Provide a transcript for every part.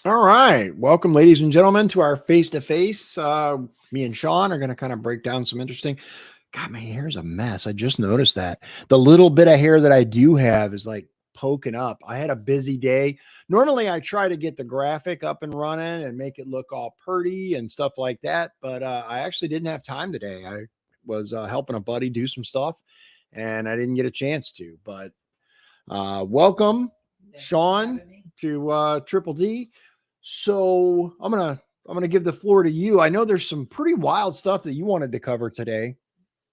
All right. Welcome, ladies and gentlemen, to our face-to-face. Me and Shawn are going to kind of break down some interesting. God, my hair's a mess. I just noticed that. The little bit of hair that I do have is like poking up. I had a busy day. Normally, I try to get the graphic up and running and make it look all pretty and stuff like that. But I actually didn't have time today. I was helping a buddy do some stuff and I didn't get a chance to. But welcome, Thank you for Shawn, having me. to Triple D. So I'm gonna give the floor to you. I know there's some pretty wild stuff that you wanted to cover today.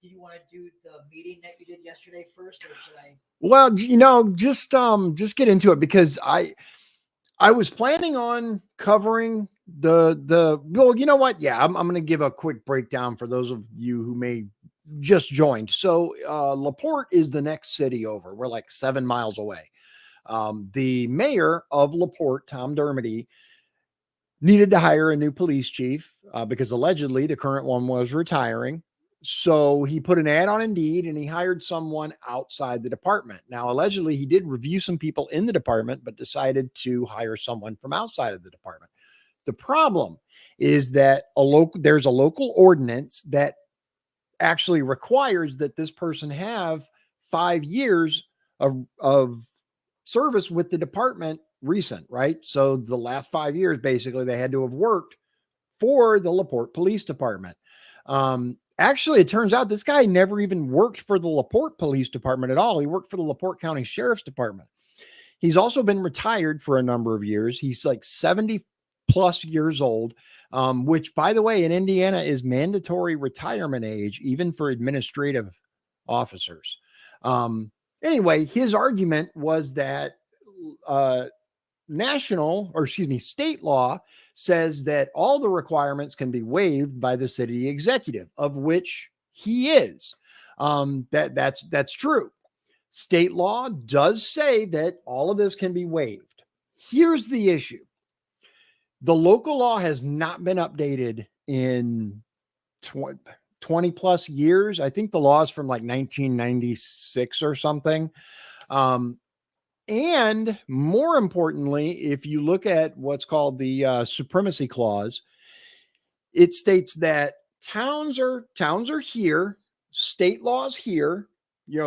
Did you want to do the meeting that you did yesterday first, or should I? Well, just get into it because I was planning on covering the well, you know what? Yeah, I'm gonna give a quick breakdown for those of you who may just joined. So LaPorte is the next city over. We're like 7 miles away. The mayor of LaPorte, Tom Dermody, needed to hire a new police chief because allegedly the current one was retiring. So he put an ad on Indeed and he hired someone outside the department. Now, allegedly, he did review some people in the department, but decided to hire someone from outside of the department. The problem is that there's a local ordinance that actually requires that this person have 5 years of service with the department recent, right? So the last 5 years, basically, they had to have worked for the LaPorte Police Department. Actually, it turns out this guy never even worked for the LaPorte Police Department at all. He worked for the LaPorte County Sheriff's Department. He's also been retired for a number of years. He's like 70 plus years old, which, by the way, in Indiana is mandatory retirement age, even for administrative officers. Anyway, his argument was that uh, state law says that all the requirements can be waived by the city executive, of which he is. That's true. State law does say that all of this can be waived. Here's the issue. The local law has not been updated in 20 plus years. I think the law is from like 1996 or something. And more importantly, if you look at what's called the supremacy clause, it states that towns are here, state laws here,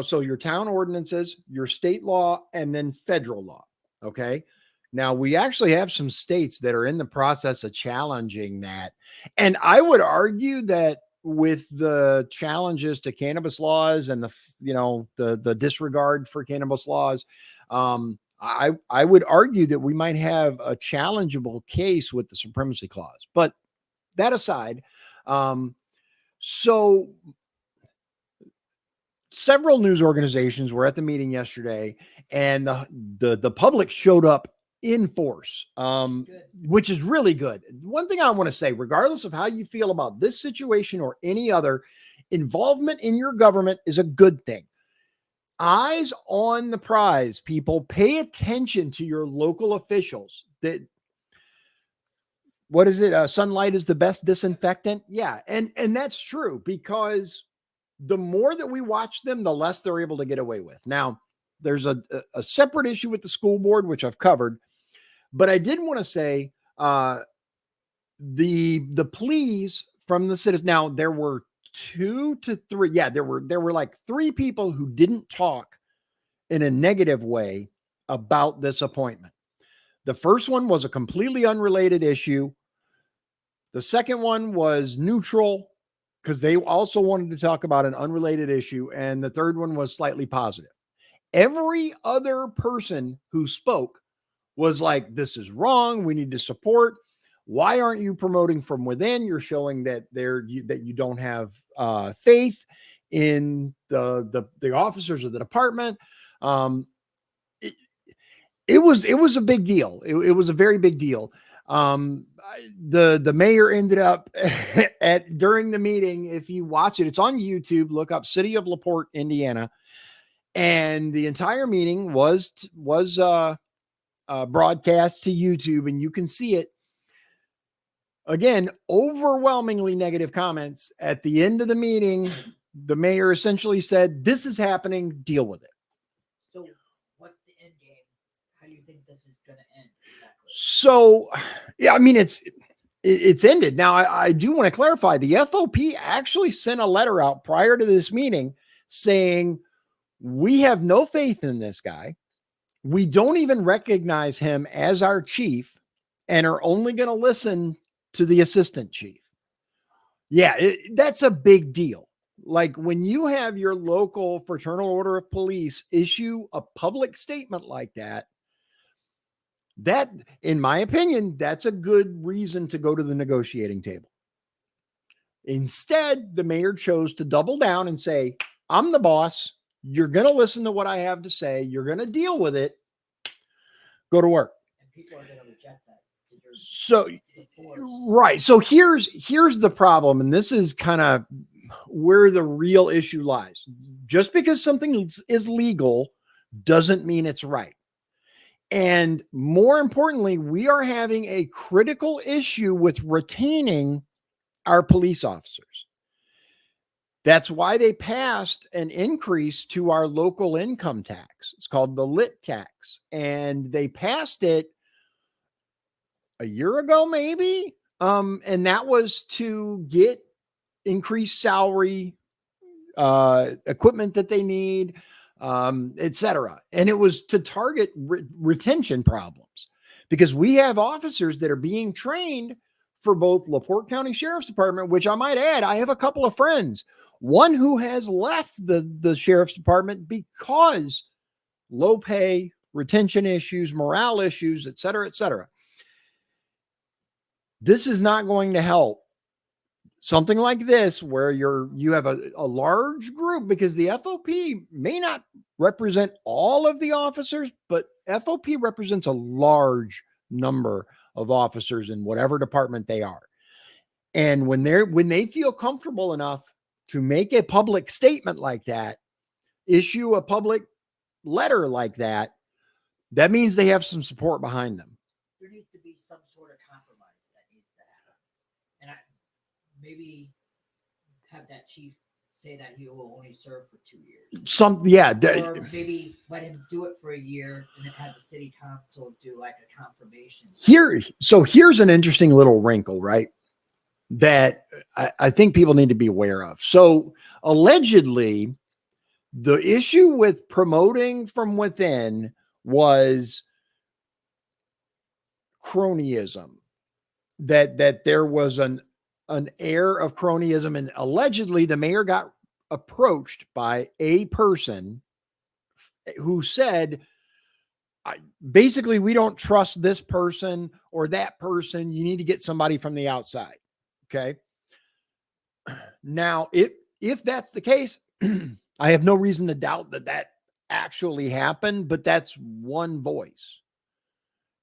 so your town ordinances, your state law, and then federal law. Okay. Now we actually have some states that are in the process of challenging that. And I would argue that with the challenges to cannabis laws and the disregard for cannabis laws, I would argue that we might have a challengeable case with the supremacy clause. But that aside, so several news organizations were at the meeting yesterday, and the public showed up in force, which is really good. One thing I want to say, regardless of how you feel about this situation or any other, involvement in your government is a good thing. Eyes on the prize, people. Pay attention to your local officials. What is it? Sunlight is the best disinfectant. Yeah, and that's true, because the more that we watch them, the less they're able to get away with. Now, there's a separate issue with the school board, which I've covered, but I did want to say the pleas from the citizens. Now, there were 2 to 3. Yeah, there were like 3 people who didn't talk in a negative way about this appointment. The first one was a completely unrelated issue. The second one was neutral because they also wanted to talk about an unrelated issue. And the third one was slightly positive. Every other person who spoke was like, this is wrong. We need to support. Why aren't you promoting from within? You're showing that you don't have faith in the officers of the department. It was a big deal. It was a very big deal. The mayor ended up during the meeting. If you watch it, it's on YouTube. Look up City of LaPorte, Indiana, and the entire meeting was broadcast to YouTube, and you can see it. Again, overwhelmingly negative comments. At the end of the meeting, the mayor essentially said, "This is happening. Deal with it." So, what's the end game? how do you think this is going to end exactly? So, yeah, I mean, it's ended. Now, I do want to clarify, the FOP actually sent a letter out prior to this meeting saying, we have no faith in this guy. We don't even recognize him as our chief and are only going to listen to the assistant chief. Yeah, that's a big deal. Like when you have your local fraternal order of police issue a public statement like that, in my opinion, that's a good reason to go to the negotiating table. Instead, the mayor chose to double down and say, I'm the boss. You're going to listen to what I have to say. You're going to deal with it. Go to work. And people are going to reject that. So, right. So here's the problem. And this is kind of where the real issue lies. Just because something is legal doesn't mean it's right. And more importantly, we are having a critical issue with retaining our police officers. That's why they passed an increase to our local income tax. It's called the lit tax. And they passed it a year ago, maybe. And that was to get increased salary, equipment that they need, etc. And it was to target retention problems because we have officers that are being trained for both LaPorte County Sheriff's Department, which I might add, I have a couple of friends, one who has left the Sheriff's Department because low pay, retention issues, morale issues, etc., etc. This is not going to help something like this where you have a large group, because the FOP may not represent all of the officers, but FOP represents a large number of officers in whatever department they are. And when they feel comfortable enough to make a public statement like that, issue a public letter like that, that means they have some support behind them. There needs to be some sort of compromise that needs to happen. And maybe have that chief say that he will only serve for 2 years. Or maybe let him do it for a year and then have the city council do like a confirmation. Here's an interesting little wrinkle, right? That I think people need to be aware of. So allegedly, the issue with promoting from within was cronyism, that there was an air of cronyism, and allegedly the mayor got approached by a person who said, basically, we don't trust this person or that person. You need to get somebody from the outside. Okay. Now, if that's the case, I have no reason to doubt that actually happened, but that's one voice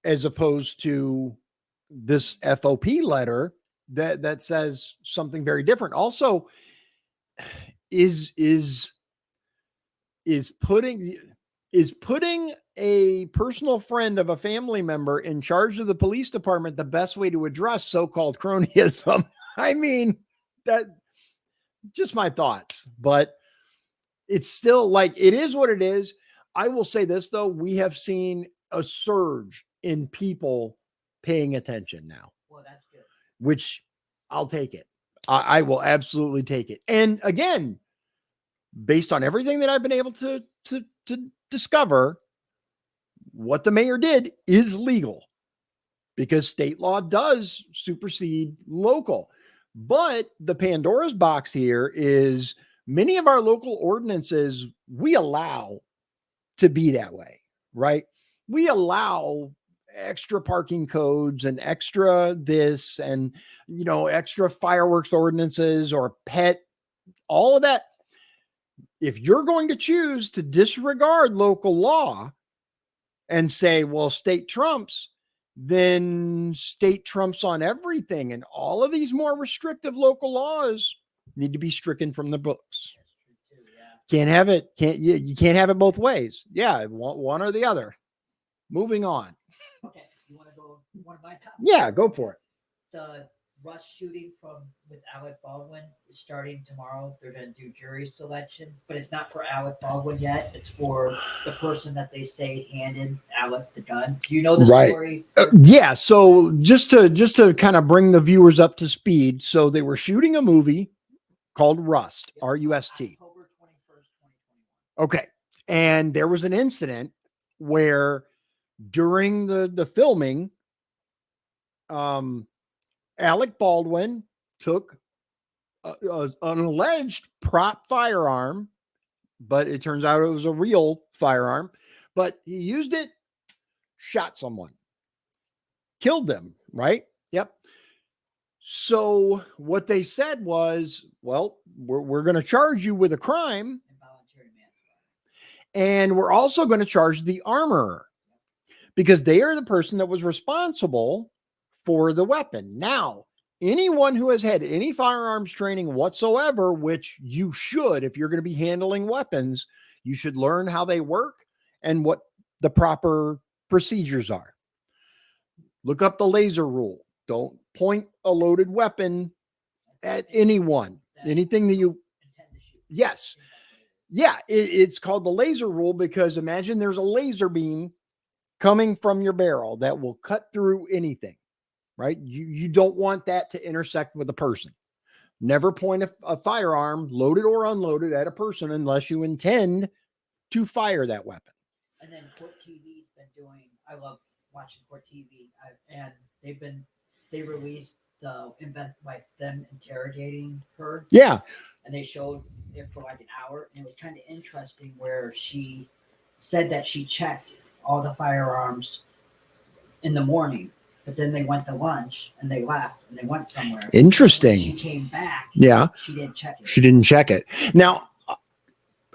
as opposed to this FOP letter that says something very different. Also, is putting a personal friend of a family member in charge of the police department the best way to address so-called cronyism? I mean, that just my thoughts, but it's still like, it is what it is. I will say this though, we have seen a surge in people paying attention now. Well, that's good. Which I'll take it. I will absolutely take it. And again, based on everything that I've been able to discover, what the mayor did is legal because state law does supersede local. But the Pandora's box here is many of our local ordinances we allow to be that way, right? We allow extra parking codes and extra this and, extra fireworks ordinances or pet, all of that. If you're going to choose to disregard local law and say, well, state trumps, then state trumps on everything. And all of these more restrictive local laws need to be stricken from the books. Can't have it. You can't have it both ways. Yeah. One or the other. Moving on. Okay. You want to go one of my topics? Yeah, go for it. The Russ shooting with Alec Baldwin is starting tomorrow. They're going to do jury selection, but it's not for Alec Baldwin yet. It's for the person that they say handed Alec the gun. Do you know the story? Yeah. So just to kind of bring the viewers up to speed. So they were shooting a movie called Rust, R-U-S-T. October 21st, 2021. Okay. And there was an incident where during the filming, Alec Baldwin took an alleged prop firearm, but it turns out it was a real firearm, but he used it, shot someone, killed them, right? Yep. So what they said was, well, we're going to charge you with a crime, and we're also going to charge the armorer because they are the person that was responsible for the weapon. Now, anyone who has had any firearms training whatsoever, which you should, if you're going to be handling weapons, you should learn how they work and what the proper procedures are. Look up the laser rule. Don't point a loaded weapon at anyone. Anything that you, yes. Yeah, it's called the laser rule because imagine there's a laser beam coming from your barrel that will cut through anything, right? You don't want that to intersect with a person. Never point a firearm, loaded or unloaded, at a person unless you intend to fire that weapon. And then Court TV's been doing, I love watching Court TV, and they released like them interrogating her. Yeah. And they showed it for like an hour, and it was kind of interesting where she said that she checked all the firearms in the morning, but then they went to lunch and they left and they went somewhere. Interesting. She came back. Yeah. She didn't check it. She didn't check it. Now,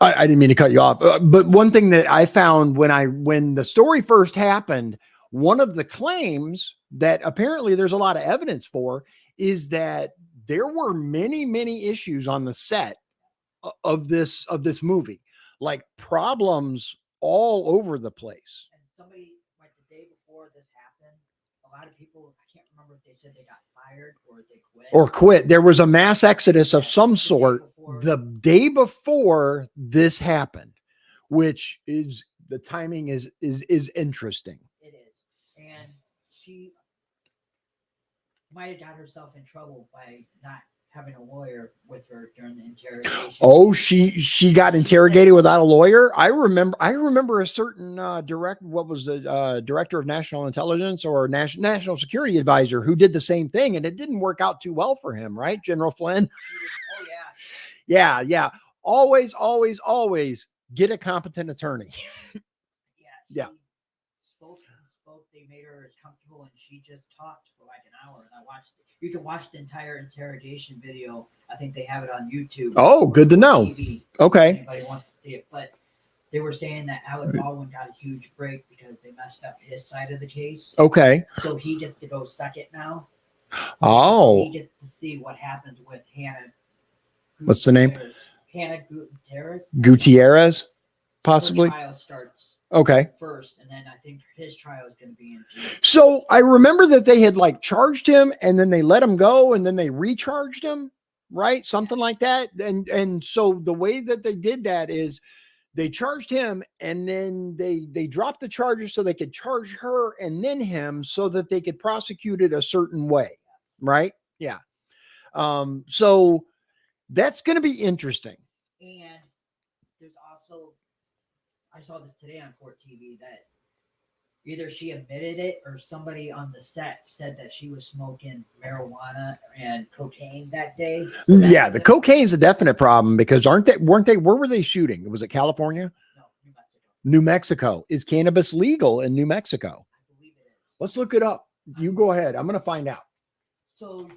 I didn't mean to cut you off, but one thing that I found when the story first happened, one of the claims that apparently there's a lot of evidence for is that there were many, many issues on the set of this movie, like problems all over the place. And somebody, like the day before this happened, a lot of people, I can't remember if they said they got fired or they quit. There was a mass exodus of some sort the day before this happened, which is, the timing is interesting. It is. And she might have got herself in trouble by not having a lawyer with her during the interrogation. Oh, she got interrogated without a lawyer. I remember a certain director of national intelligence or national security advisor who did the same thing, and it didn't work out too well for him, right, General Flynn? Oh yeah. Yeah. Always get a competent attorney. Yeah. Spoke. They made her as comfortable, and she just talked for like an hour. And I watched it. You can watch the entire interrogation video. I think they have it on YouTube. Oh, good to know. TV, okay. If anybody wants to see it, but they were saying that Alec Baldwin got a huge break because they messed up his side of the case. Okay. So he gets to go second now. Oh. He gets to see what happens with Hannah. What's the name? Hannah Gutierrez, possibly. Her trial starts first, and then I think his trial is going to be in June. So I remember that they had like charged him, and then they let him go, and then they recharged him, right? Something like that. And so the way that they did that is they charged him, and then they dropped the charges so they could charge her and then him, so that they could prosecute it a certain way, right? Yeah. So that's going to be interesting. And there's also, I saw this today on Court TV, that either she admitted it or somebody on the set said that she was smoking marijuana and cocaine that day. Yeah, the cocaine is a definite problem because weren't they, where were they shooting? Was it California? No, New Mexico. New Mexico. Is cannabis legal in New Mexico? I believe it is. Let's look it up. You go ahead. I'm going to find out. So,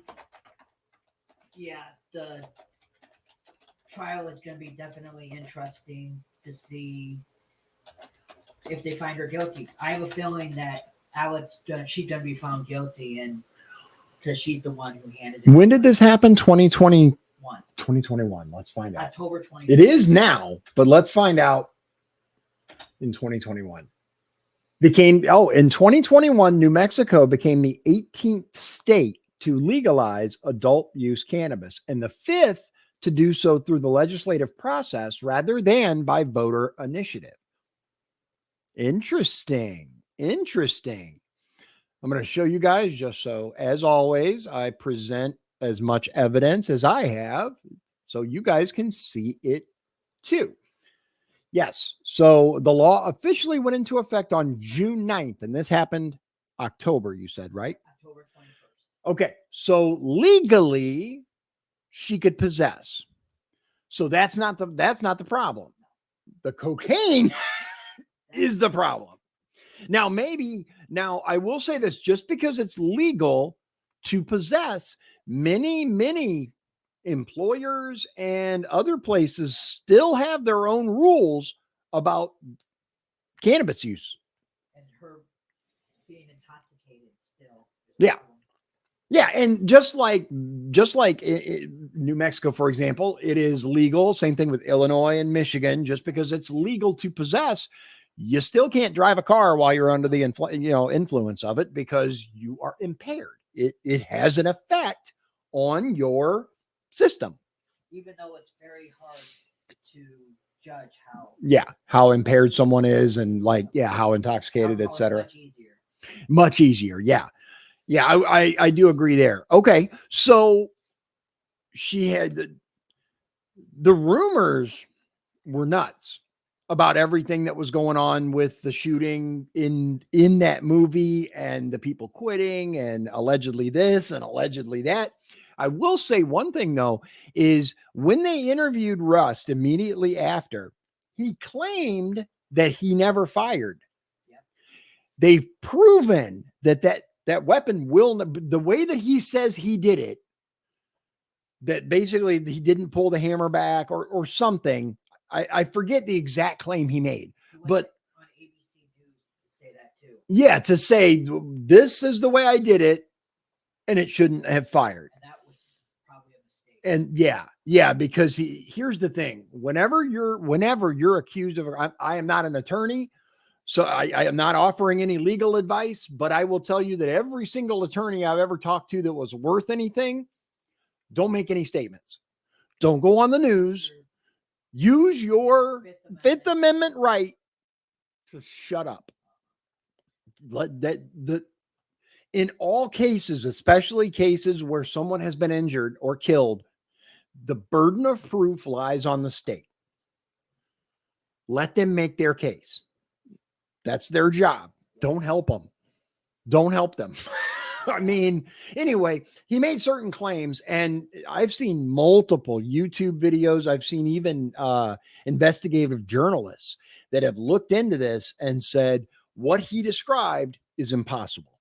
yeah, the trial is going to be definitely interesting to see if they find her guilty. I have a feeling that she's going to be found guilty, and because she's the one who handed it. When did this happen? 2021. 2021. Let's find out. October 20. It is now, but let's find out in 2021. In 2021, New Mexico became the 18th state to legalize adult use cannabis, and the fifth to do so through the legislative process rather than by voter initiative. Interesting. Interesting. I'm going to show you guys, just so, as always, I present as much evidence as I have so you guys can see it too. Yes. So the law officially went into effect on June 9th, and this happened October, you said, right? October 21st. Okay. So legally, she could possess. So that's not the problem. The cocaine is the problem. Now, I will say this, just because it's legal to possess, many employers and other places still have their own rules about cannabis use. And her being intoxicated still. Yeah. Yeah, and just like New Mexico, for example, it is legal. Same thing with Illinois and Michigan. Just because it's legal to possess, you still can't drive a car while you're under the influence of it, because you are impaired. It has an effect on your system. Even though it's very hard to judge how impaired someone is, and how intoxicated, etc. Much easier. Yeah. I do agree there. Okay, so she had the rumors were nuts about everything that was going on with the shooting in that movie, and the people quitting, and allegedly this and allegedly that. I will say one thing though, is when they interviewed Rust immediately after, he claimed that he never fired. Yep. They've proven that weapon the way that he says he did it, that basically he didn't pull the hammer back or something. I forget the exact claim he made, but on ABC News to say that too. Yeah, to say this is the way I did it, and it shouldn't have fired. And that was probably a mistake. And yeah, because here's the thing: whenever you're accused of, I am not an attorney, so I am not offering any legal advice, but I will tell you that every single attorney I've ever talked to that was worth anything, don't make any statements. Don't go on the news. Use your Fifth Amendment right to shut up. In all cases, especially cases where someone has been injured or killed, the burden of proof lies on the state. Let them make their case. That's their job. Don't help them. Don't help them. I mean, anyway, he made certain claims, and I've seen multiple YouTube videos. I've seen even investigative journalists that have looked into this and said what he described is impossible.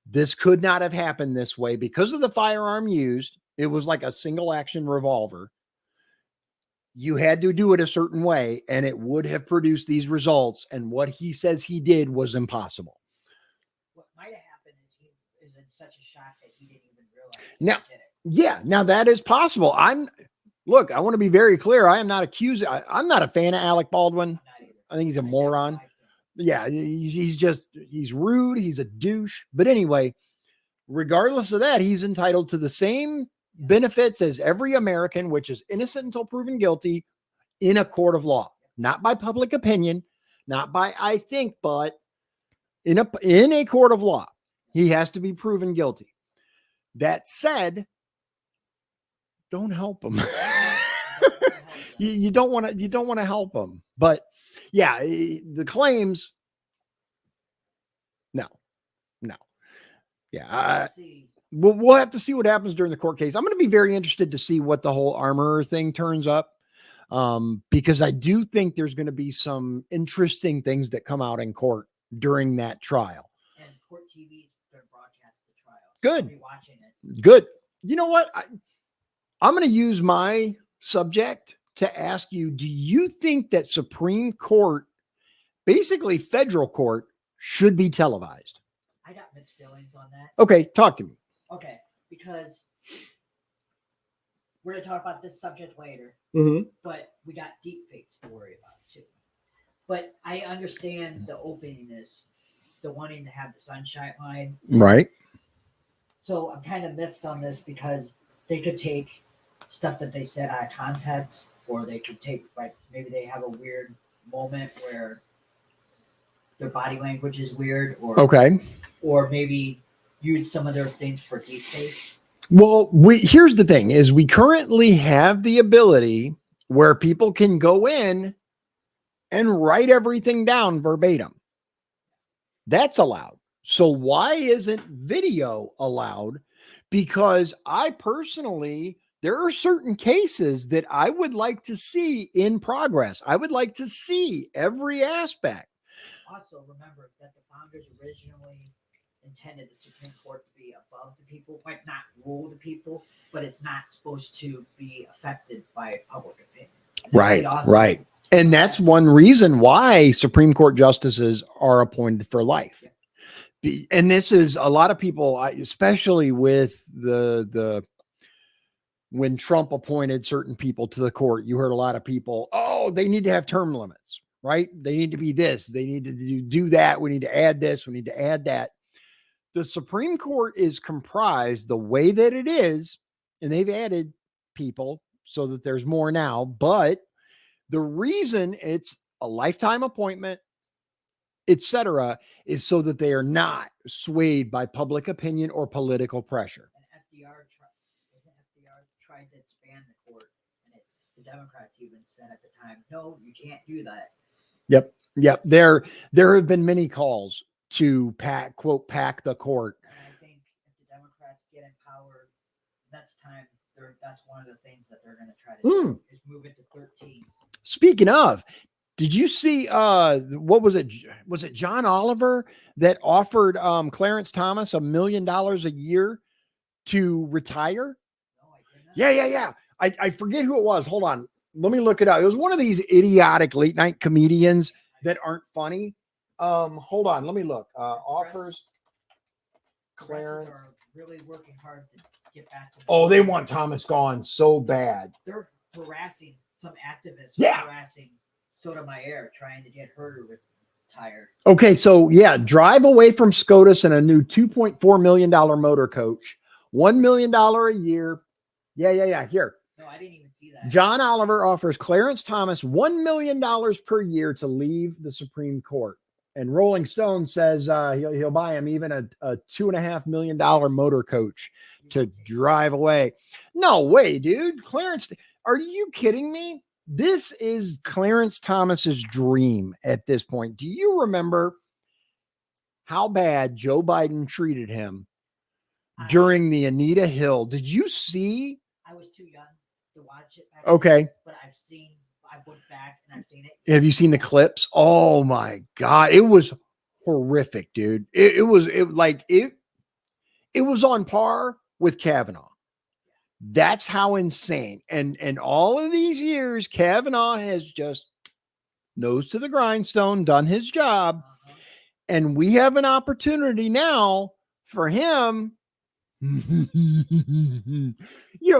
This could not have happened this way because of the firearm used. It was like a single action revolver. You had to do it a certain way, and it would have produced these results. And what he says he did was impossible. What might have happened is he is in such a shock that he didn't even realize Now, he did it. yeah, now that is possible. I want to be very clear. I am not accusing. I'm not a fan of Alec Baldwin. I think he's a moron. Yeah, he's rude. He's a douche. But anyway, regardless of that, he's entitled to the same benefits as every American, which is innocent until proven guilty in a court of law, not by public opinion, not by I think, but in a court of law, he has to be proven guilty. That said, don't help him. you don't want to help him. But yeah, the claims, no. Yeah, we'll have to see what happens during the court case. I'm going to be very interested to see what the whole armorer thing turns up, because I do think there's going to be some interesting things that come out in court during that trial. And court TV is going to broadcast the trial. So Good. I'll be watching it. Good. You know what? I'm going to use my subject to ask you, do you think that Supreme Court, basically federal court, should be televised? I got mixed feelings on that. Okay, talk to me. Okay, because we're going to talk about this subject later, but we got deep fakes to worry about too. But I understand the openness, the wanting to have the sunshine line. Right. So I'm kind of mixed on this because they could take stuff that they said out of context, or they could take, like, maybe they have a weird moment where their body language is weird, Okay. or maybe use some of their things for deep fake. Well, here's the thing is we currently have the ability where people can go in and write everything down verbatim. That's allowed. So why isn't video allowed? Because I personally, there are certain cases that I would like to see in progress. I would like to see every aspect. Also, remember that the founders originally intended the Supreme Court to be above the people, like not rule the people, but it's not supposed to be affected by public opinion. Right, right. And that's one reason why Supreme Court justices are appointed for life. And this is a lot of people, especially with the when Trump appointed certain people to the court, you heard a lot of people, oh, they need to have term limits, right? They need to be this, they need to do that. We need to add this, we need to add that. The Supreme Court is comprised the way that it is, and they've added people so that there's more now, but the reason it's a lifetime appointment, etc., is so that they are not swayed by public opinion or political pressure. And FDR tried to expand the court, and the Democrats even said at the time, "No, you can't do that." Yep. There have been many calls to pack the court. And I think if the Democrats get in power next time, that's one of the things that they're going to try to do is move it to 13. Speaking of, did you see what was it? Was it John Oliver that offered Clarence Thomas $1 million a year to retire? No, I didn't. Yeah. I forget who it was. Hold on. Let me look it up. It was one of these idiotic late night comedians that aren't funny. Hold on. Let me look. Offers Clarence. Are really working hard to get back to Oh, they want Thomas gone so bad. They're harassing some activists. Yeah. Harassing Sotomayor, trying to get her to retire. Okay, so yeah, drive away from SCOTUS and a new $2.4 million motor coach, $1 million a year. Yeah. Here. No, I didn't even see that. John Oliver offers Clarence Thomas $1 million per year to leave the Supreme Court. And Rolling Stone says he'll buy him even a $2.5 million motor coach to drive away. No way, dude. Clarence, are you kidding me? This is Clarence Thomas's dream at this point. Do you remember how bad Joe Biden treated him during the Anita Hill? Did you see? I was too young to watch it. Okay. But I went back and I've seen it. Have you seen the clips? Oh my God. It was horrific, dude. It was on par with Kavanaugh. That's how insane. And all of these years, Kavanaugh has just nose to the grindstone, done his job. And we have an opportunity now for him.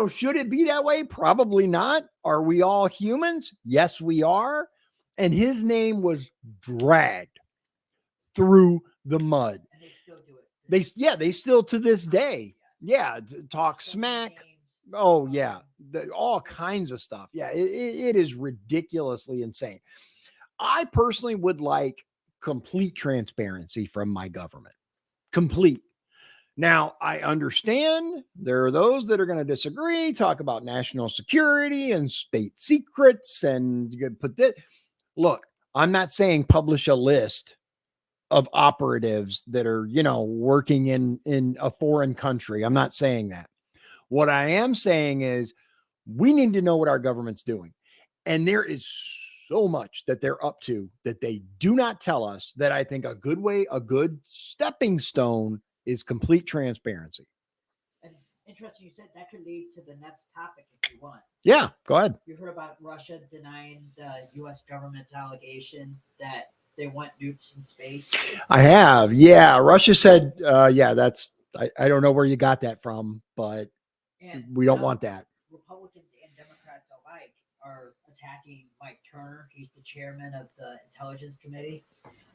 Should it be that way? Probably not. Are we all humans? Yes, we are. And his name was dragged through the mud. And they still do it. They still to this day. Yeah. Talk smack. Oh yeah. All kinds of stuff. Yeah. It is ridiculously insane. I personally would like complete transparency from my government. Complete. Now, I understand there are those that are going to disagree, talk about national security and state secrets, and you could put that. Look, I'm not saying publish a list of operatives that are, working in a foreign country. I'm not saying that. What I am saying is we need to know what our government's doing. And there is so much that they're up to that they do not tell us, that I think a good stepping stone is complete transparency. And interesting, you said that could lead to the next topic if you want. Yeah, go ahead. You heard about Russia denying the U.S. government's allegation that they want nukes in space? I have. Yeah, Russia said, that's, I don't know where you got that from, but we don't want that. Republicans and Democrats alike are attacking Mike Turner. He's the chairman of the Intelligence Committee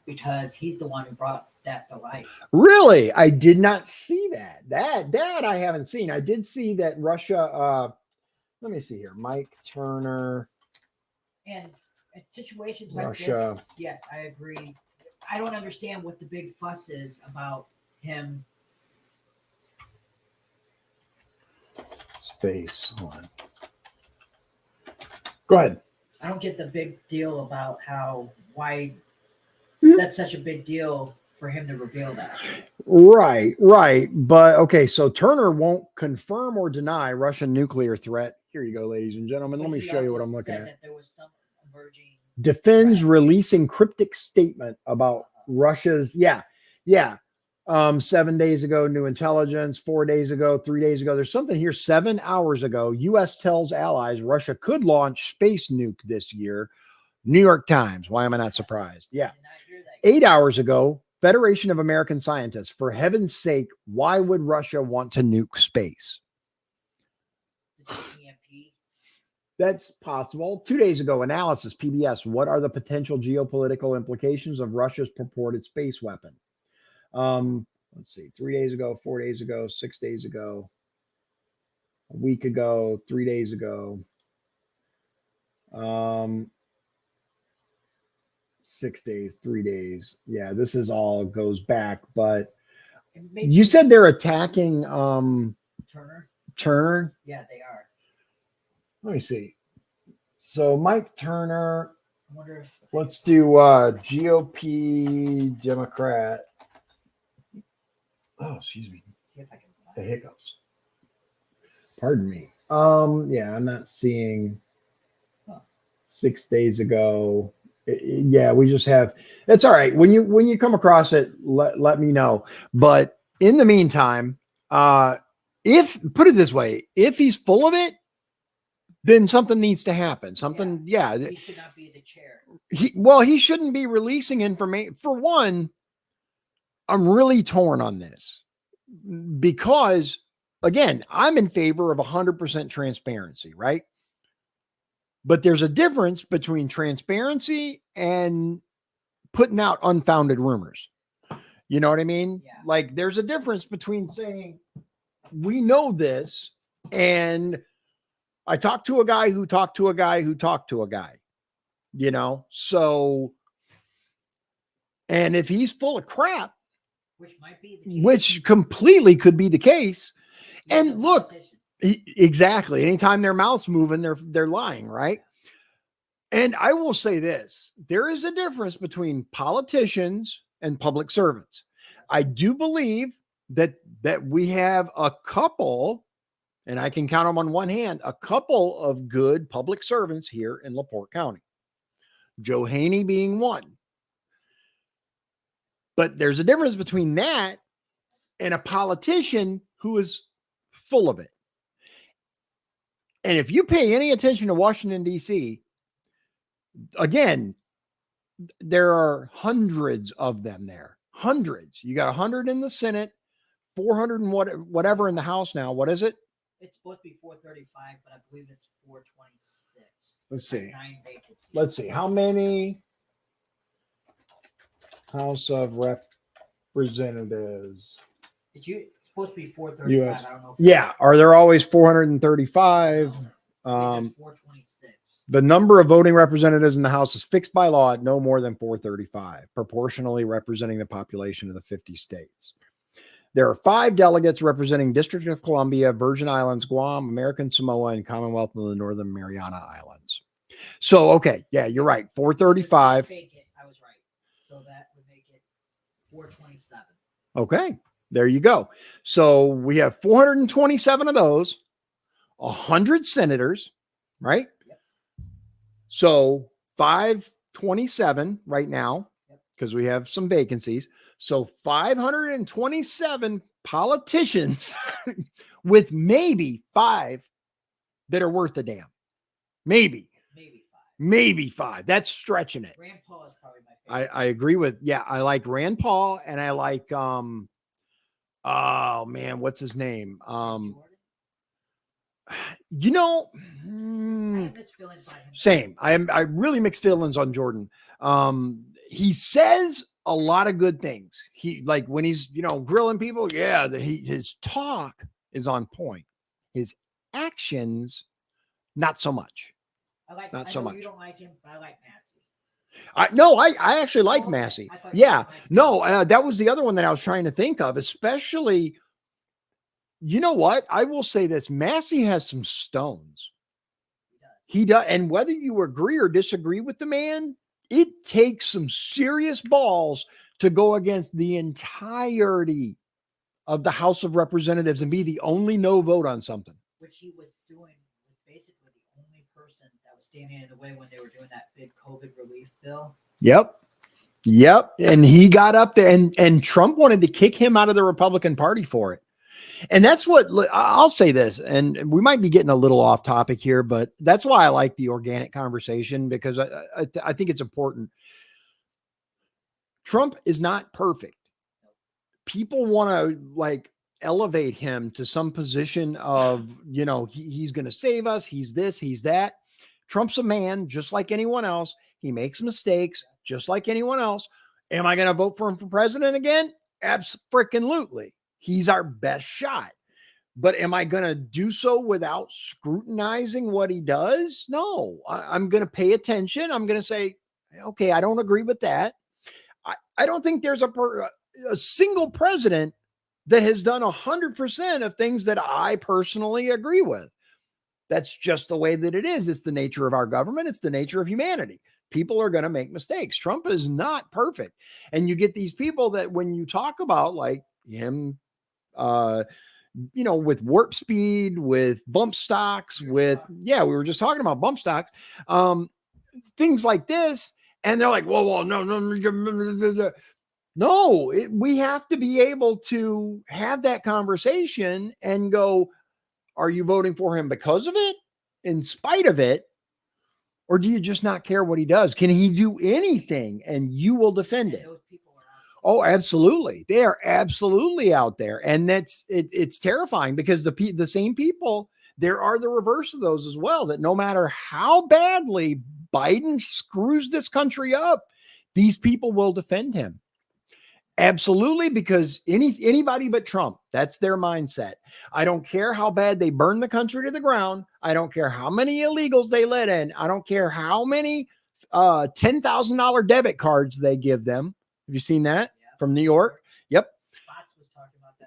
because he's the one who brought that to light. Really? I did not see that. That I haven't seen. I did see that Russia. Let me see here. Mike Turner. And in situations like Russia. this, yes, I agree. I don't understand what the big fuss is about him. Space. Hold on. Go ahead. I don't get the big deal about why Mhm. that's such a big deal for him to reveal that. Right. But okay, so Turner won't confirm or deny Russian nuclear threat. Here you go, ladies and gentlemen. But Let me he show you what also I'm looking said at. that there was some emerging Defends threat. releasing cryptic statement about Russia's 7 days ago, new intelligence, 4 days ago, 3 days ago. There's something here 7 hours ago. US tells allies Russia could launch space nuke this year. New York Times. Why am I not surprised? Yeah. I did not hear that. 8 hours ago, Federation of American Scientists. For heaven's sake, why would Russia want to nuke space? The EMP. That's possible. 2 days ago, analysis, PBS. What are the potential geopolitical implications of Russia's purported space weapon? Let's see. 3 days ago, 4 days ago, 6 days ago, a week ago, 3 days ago. 6 days, 3 days. Yeah, this is all goes back, but you said they're attacking Turner. Yeah, they are. Let me see. So Mike Turner. I wonder if Let's do GOP Democrat. Oh, excuse me. see if I can find The it. hiccups. Pardon me. Yeah, I'm not seeing 6 days ago. Yeah, we just have. It's all right. When you come across it, let me know. But in the meantime, if put it this way, if he's full of it, then something needs to happen. Something, yeah. He should not be the chair. He shouldn't be releasing information. For one, I'm really torn on this because, again, I'm in favor of 100% transparency, right? But there's a difference between transparency and putting out unfounded rumors. You know what I mean? Yeah. Like there's a difference between saying, we know this, and I talked to a guy who talked to a guy who talked to a guy, so, and if he's full of crap, Which might be the case. which completely could be the case. He's And a look, politician. exactly. Anytime their mouth's moving, they're lying, right? And I will say this, there is a difference between politicians and public servants. I do believe that we have a couple, and I can count them on one hand, a couple of good public servants here in LaPorte County. Joe Haney being one. But there's a difference between that and a politician who is full of it. And if you pay any attention to Washington, D.C., again, there are hundreds of them there. Hundreds. You got 100 in the Senate, 400 and whatever in the House now. What is it? It's supposed to be 435, but I believe it's 426. Let's see. 9 vacancies. Let's see. How many House of Representatives? It's supposed to be 435. US. I don't know. Yeah. Are there always 435? No, 426. The number of voting representatives in the House is fixed by law at no more than 435, proportionally representing the population of the 50 states. There are 5 delegates representing District of Columbia, Virgin Islands, Guam, American Samoa, and Commonwealth of the Northern Mariana Islands. So, okay. Yeah, you're right. 435. I was right. So that would make it 427. Okay. There you go. So we have 427 of those, 100 senators, right? Yep. So 527 right now, because we have some vacancies. So 527 politicians with maybe 5 that are worth a damn. Maybe 5. That's stretching it. Rand Paul is probably my favorite. I agree with, I like Rand Paul, and I like, oh man, what's his name? You know, I have mixed feelings by him. same. I really mixed feelings on Jordan. He says a lot of good things. He like when he's grilling people. Yeah, his talk is on point. His actions, not so much. Not so I know much. you don't like him, but I like Massey. I actually like Okay. Massey. I thought you Yeah, didn't like him. no, that was the other one that I was trying to think of. Especially, you know what? I will say this: Massey has some stones. He does, and whether you agree or disagree with the man, it takes some serious balls to go against the entirety of the House of Representatives and be the only no vote on something. Which he was doing was basically the only person that was standing in the way when they were doing that big COVID relief bill. Yep. Yep. And he got up there and Trump wanted to kick him out of the Republican Party for it. And that's what I'll say this, and we might be getting a little off topic here, but that's why I like the organic conversation, because I think it's important. Trump is not perfect. People want to like elevate him to some position of, he's going to save us. He's this, he's that. Trump's a man just like anyone else. He makes mistakes just like anyone else. Am I going to vote for him for president again? Abso-freaking-lutely. He's our best shot. But am I going to do so without scrutinizing what he does? No, I'm going to pay attention. I'm going to say, okay, I don't agree with that. I don't think there's a single president that has done 100% of things that I personally agree with. That's just the way that it is. It's the nature of our government. It's the nature of humanity. People are going to make mistakes. Trump is not perfect. And you get these people that when you talk about like him, with warp speed, with bump stocks, we were just talking about bump stocks, things like this. And they're like, whoa, no. No, we have to be able to have that conversation and go, are you voting for him because of it, in spite of it? Or do you just not care what he does? Can he do anything and you will defend it? Oh, absolutely. They are absolutely out there. And it's terrifying because the same people, there are the reverse of those as well, that no matter how badly Biden screws this country up, these people will defend him. Absolutely, because anybody but Trump, that's their mindset. I don't care how bad they burn the country to the ground. I don't care how many illegals they let in. I don't care how many $10,000 debit cards they give them. Have you seen that from New York? Yep.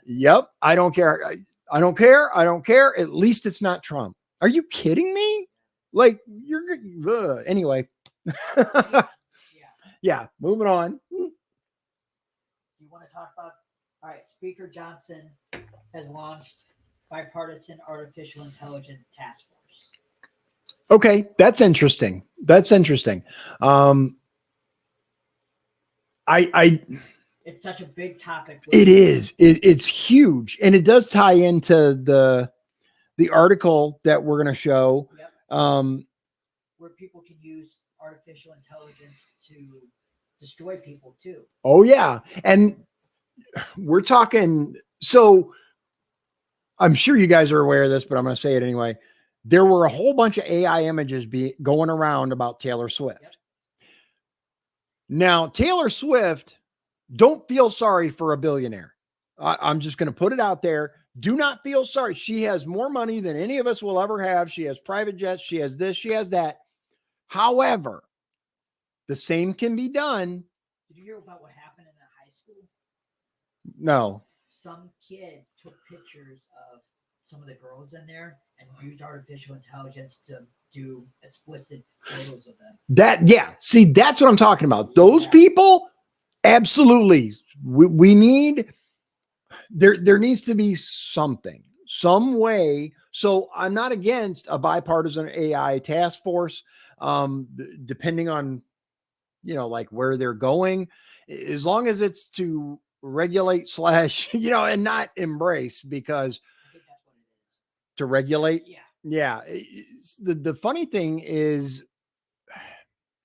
Yep. I don't care. I don't care. I don't care. At least it's not Trump. Are you kidding me? Like anyway. Yeah. Moving on. You want to talk about? All right. Speaker Johnson has launched bipartisan artificial intelligence task force. Okay, that's interesting. That's interesting. It's such a big topic. It is. It's huge, and it does tie into the article that we're going to show. Yep. Where people can use artificial intelligence to destroy people too. Oh yeah, and we're talking. So I'm sure you guys are aware of this, but I'm going to say it anyway. There were a whole bunch of AI images going around about Taylor Swift. Yep. Now, Taylor Swift, don't feel sorry for a billionaire. I'm just going to put it out there. Do not feel sorry. She has more money than any of us will ever have. She has private jets. She has this. She has that. However, the same can be done. Did you hear about what happened in the high school? No. Some kid took pictures of some of the girls in there and used artificial intelligence to do explicit photos of them. See, that's what I'm talking about. Those people, absolutely. We need, there needs to be something, some way. So I'm not against a bipartisan AI task force, depending on, like where they're going, as long as it's to regulate / and not embrace, because I think that's what it is. To regulate. Yeah. The funny thing is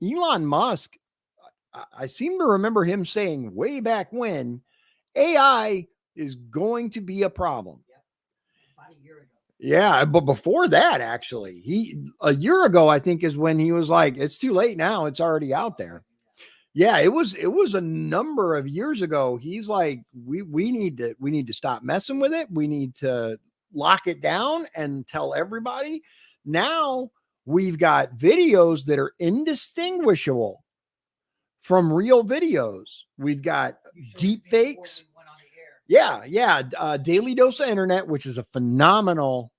Elon Musk, I seem to remember him saying way back when AI is going to be a problem. Yep. About a year ago. Yeah, but before that, actually, a year ago, I think, is when he was like, "It's too late now; it's already out there." Yeah, it was a number of years ago. He's like, we need to stop messing with it. We need to lock it down and tell everybody. Now we've got videos that are indistinguishable from real videos. We've got deep fakes. Yeah, yeah. Daily Dose of Internet, which is a phenomenal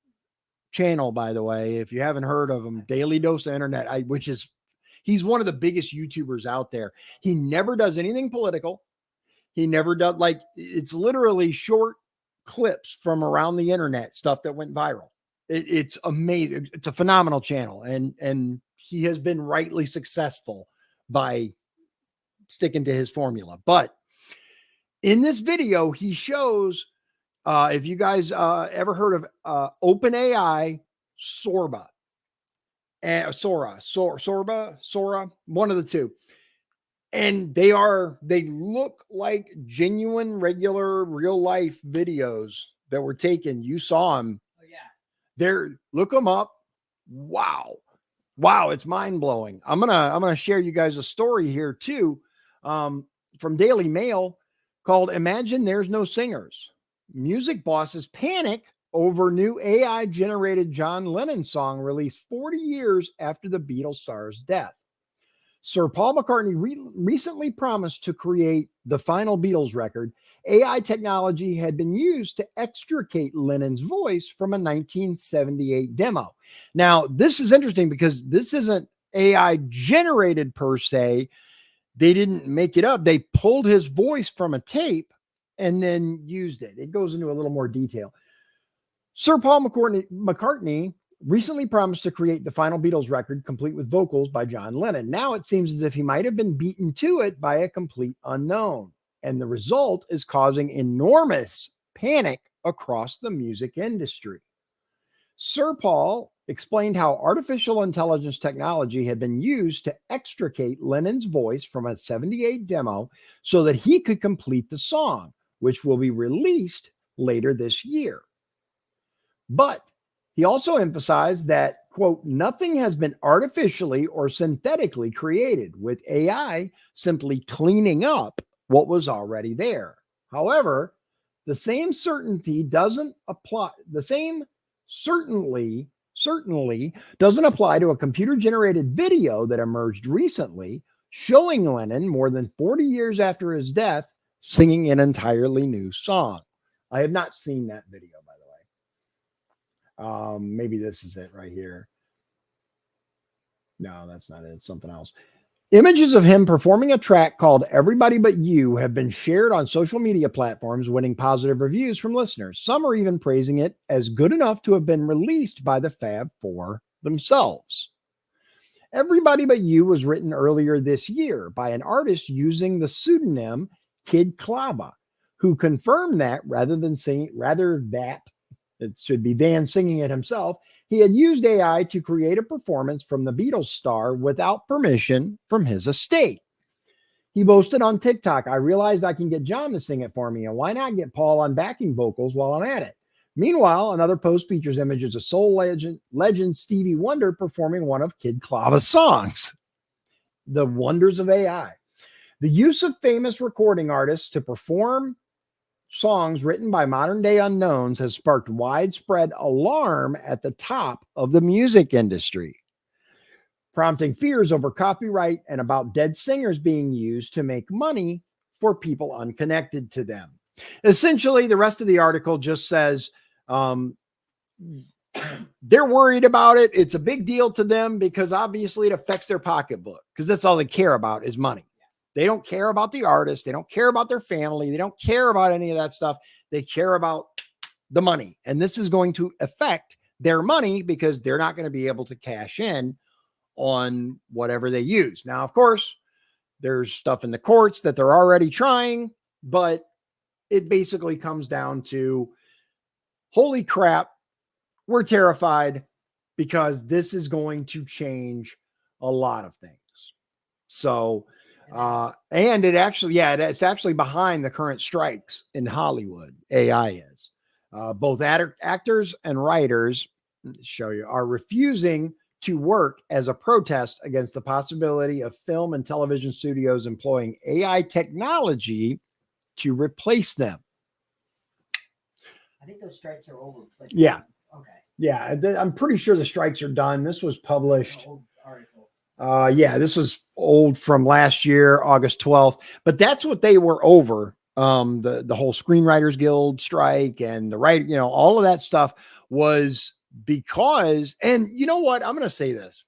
channel, by the way. If you haven't heard of him, Daily Dose of Internet, which is he's one of the biggest YouTubers out there. He never does anything political. He never does like it's literally short clips from around the internet, stuff that went viral. It's amazing. It's a phenomenal channel, and he has been rightly successful by sticking to his formula. But in this video, he shows if you guys ever heard of OpenAI Sorba and Sora, one of the two. And they look like genuine, regular, real life videos that were taken. You saw them. Oh, yeah. Look them up. Wow. Wow. It's mind blowing. I'm going to share you guys a story here too. From Daily Mail called Imagine There's No Singers. Music bosses panic over new AI generated John Lennon song released 40 years after the Beatles star's death. Sir Paul McCartney recently promised to create the final Beatles record. AI technology had been used to extricate Lennon's voice from a 1978 demo. Now, this is interesting because this isn't AI generated per se. They didn't make it up. They pulled his voice from a tape and then used it. It goes into a little more detail. Sir Paul McCartney recently promised to create the final Beatles record, complete with vocals by John Lennon. Now it seems as if he might have been beaten to it by a complete unknown. And the result is causing enormous panic across the music industry. Sir Paul explained how artificial intelligence technology had been used to extricate Lennon's voice from a 78 demo so that he could complete the song, which will be released later this year. But he also emphasized that, quote, nothing has been artificially or synthetically created, with AI simply cleaning up what was already there. However, the same certainty doesn't apply. The same certainly doesn't apply to a computer-generated video that emerged recently showing Lennon more than 40 years after his death singing an entirely new song. I have not seen that video, by the way. Maybe this is it right here. No, that's not it. It's something else. Images of him performing a track called Everybody But You have been shared on social media platforms, winning positive reviews from listeners. Some are even praising it as good enough to have been released by the Fab Four themselves. Everybody But You was written earlier this year by an artist using the pseudonym Kid Clava, who confirmed that it should be Van singing it himself, he had used AI to create a performance from the Beatles star without permission from his estate. He boasted on TikTok, I realized I can get John to sing it for me, and why not get Paul on backing vocals while I'm at it? Meanwhile, another post features images of soul legend Stevie Wonder performing one of Kid Clava's songs. The wonders of AI. The use of famous recording artists to perform songs written by modern day unknowns has sparked widespread alarm at the top of the music industry, prompting fears over copyright and about dead singers being used to make money for people unconnected to them. Essentially, the rest of the article just says they're worried about it. It's a big deal to them because obviously it affects their pocketbook, because that's all they care about is money. They don't care about the artist. They don't care about their family. They don't care about any of that stuff. They care about the money. And this is going to affect their money because they're not going to be able to cash in on whatever they use. Now, of course, there's stuff in the courts that they're already trying, but it basically comes down to, holy crap, we're terrified because this is going to change a lot of things. So, and it's actually behind the current strikes in Hollywood. AI is. Both actors and writers, show you, are refusing to work as a protest against the possibility of film and television studios employing AI technology to replace them. I think those strikes are over. Yeah. Okay. Yeah, I'm pretty sure the strikes are done. This was published. Old article. Yeah, this was old from last year, August 12th. But that's what they were over. The whole Screenwriters Guild strike and the all of that stuff was because, and you know what? I'm going to say this.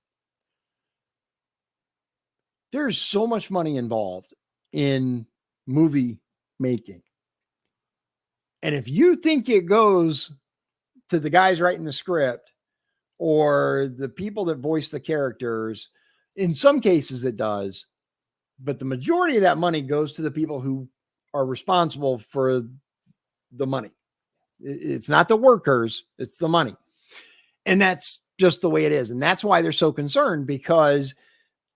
There's so much money involved in movie making. And if you think it goes to the guys writing the script or the people that voice the characters, in some cases it does, but the majority of that money goes to the people who are responsible for the money. It's not the workers, it's the money. And that's just the way it is. And that's why they're so concerned, because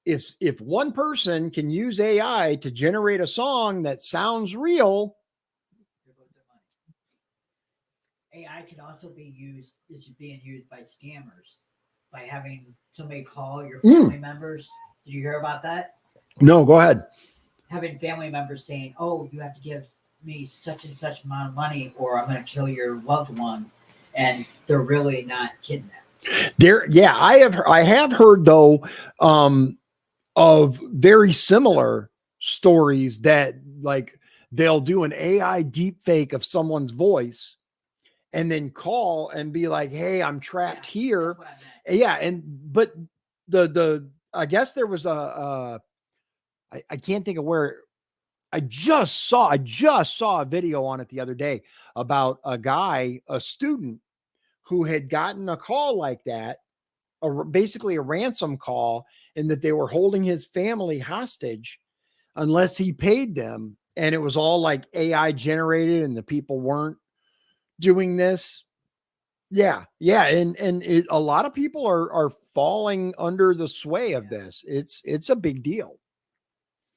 if one person can use AI to generate a song that sounds real, AI can also be used, is being used by scammers by having somebody call your family members. Did you hear about that? No, go ahead. Having family members saying, "Oh, you have to give me such and such amount of money or I'm going to kill your loved one." And they're really not kidding that. Yeah, I have heard though of very similar stories that like they'll do an AI deep fake of someone's voice and then call and be like, "Hey, I'm trapped here." Yeah, but I guess there was I can't think of where. I just saw a video on it the other day about a student who had gotten a call like that, basically a ransom call, and that they were holding his family hostage unless he paid them. And it was all like AI generated and the people weren't doing this. Yeah. And a lot of people are falling under the sway of this. It's a big deal.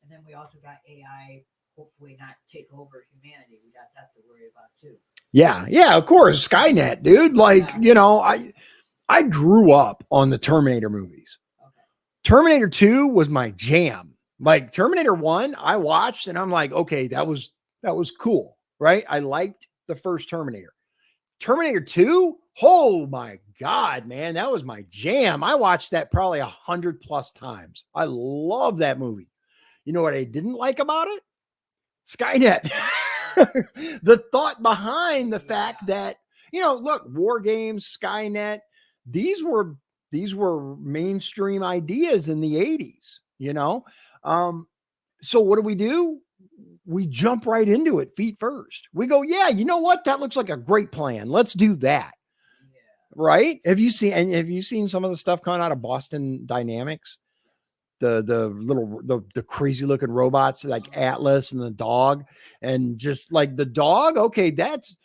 And then we also got AI hopefully not take over humanity. We got that to worry about too. Yeah, of course. Skynet, dude. Like, I grew up on the Terminator movies. Okay. Terminator 2 was my jam. Like Terminator 1, I watched and I'm like, okay, that was cool, right? I liked the first Terminator. Terminator 2, oh my God, man, that was my jam. I watched that probably 100+ times. I love that movie. You know what I didn't like about it? Skynet. The thought behind the fact that, look, war games, Skynet, these were mainstream ideas in the 80s, so what do? We jump right into it feet first. We go, yeah, you know what? That looks like a great plan. Let's do that. Yeah. Right? Have you seen some of the stuff coming out of Boston Dynamics? The crazy looking robots like Atlas and the dog, and just like the dog. Okay, that's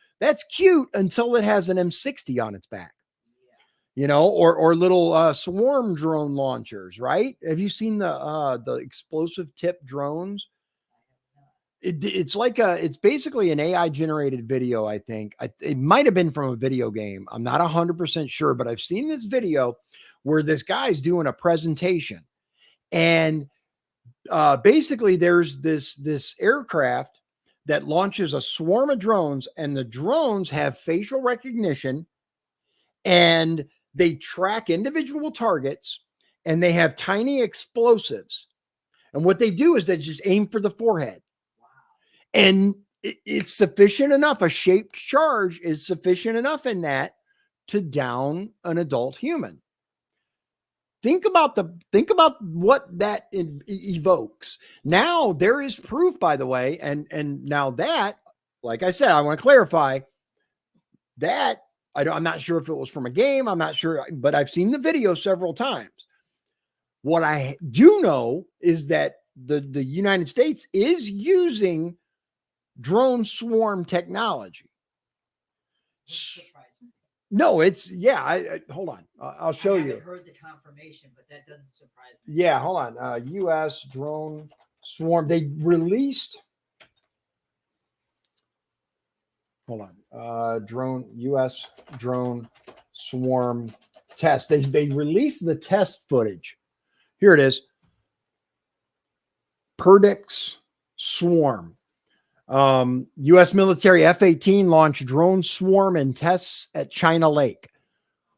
cute until it has an M60 on it's back, or little swarm drone launchers. Right? Have you seen the explosive tip drones? It's basically an AI generated video. I think it might have been from a video game. I'm not 100% sure, but I've seen this video where this guy's doing a presentation. And basically, there's this aircraft that launches a swarm of drones, and the drones have facial recognition, and they track individual targets, and they have tiny explosives. And what they do is they just aim for the forehead. Wow. And it's sufficient enough. A shaped charge is sufficient enough in that to down an adult human. Think about what that evokes. Now there is proof, by the way, and now that, like I said, I want to clarify that I'm not sure if it was from a game. I'm not sure, but I've seen the video several times. What I do know is that the United States is using drone swarm technology. No, it's hold on. I'll show you. I haven't heard the confirmation, but that doesn't surprise me. Yeah, hold on. U.S. drone swarm. They released. hold on. Drone, U.S. drone swarm test. They released the test footage. Here it is. Perdix swarm. U.S. military F-18 launched drone swarm and tests at China Lake.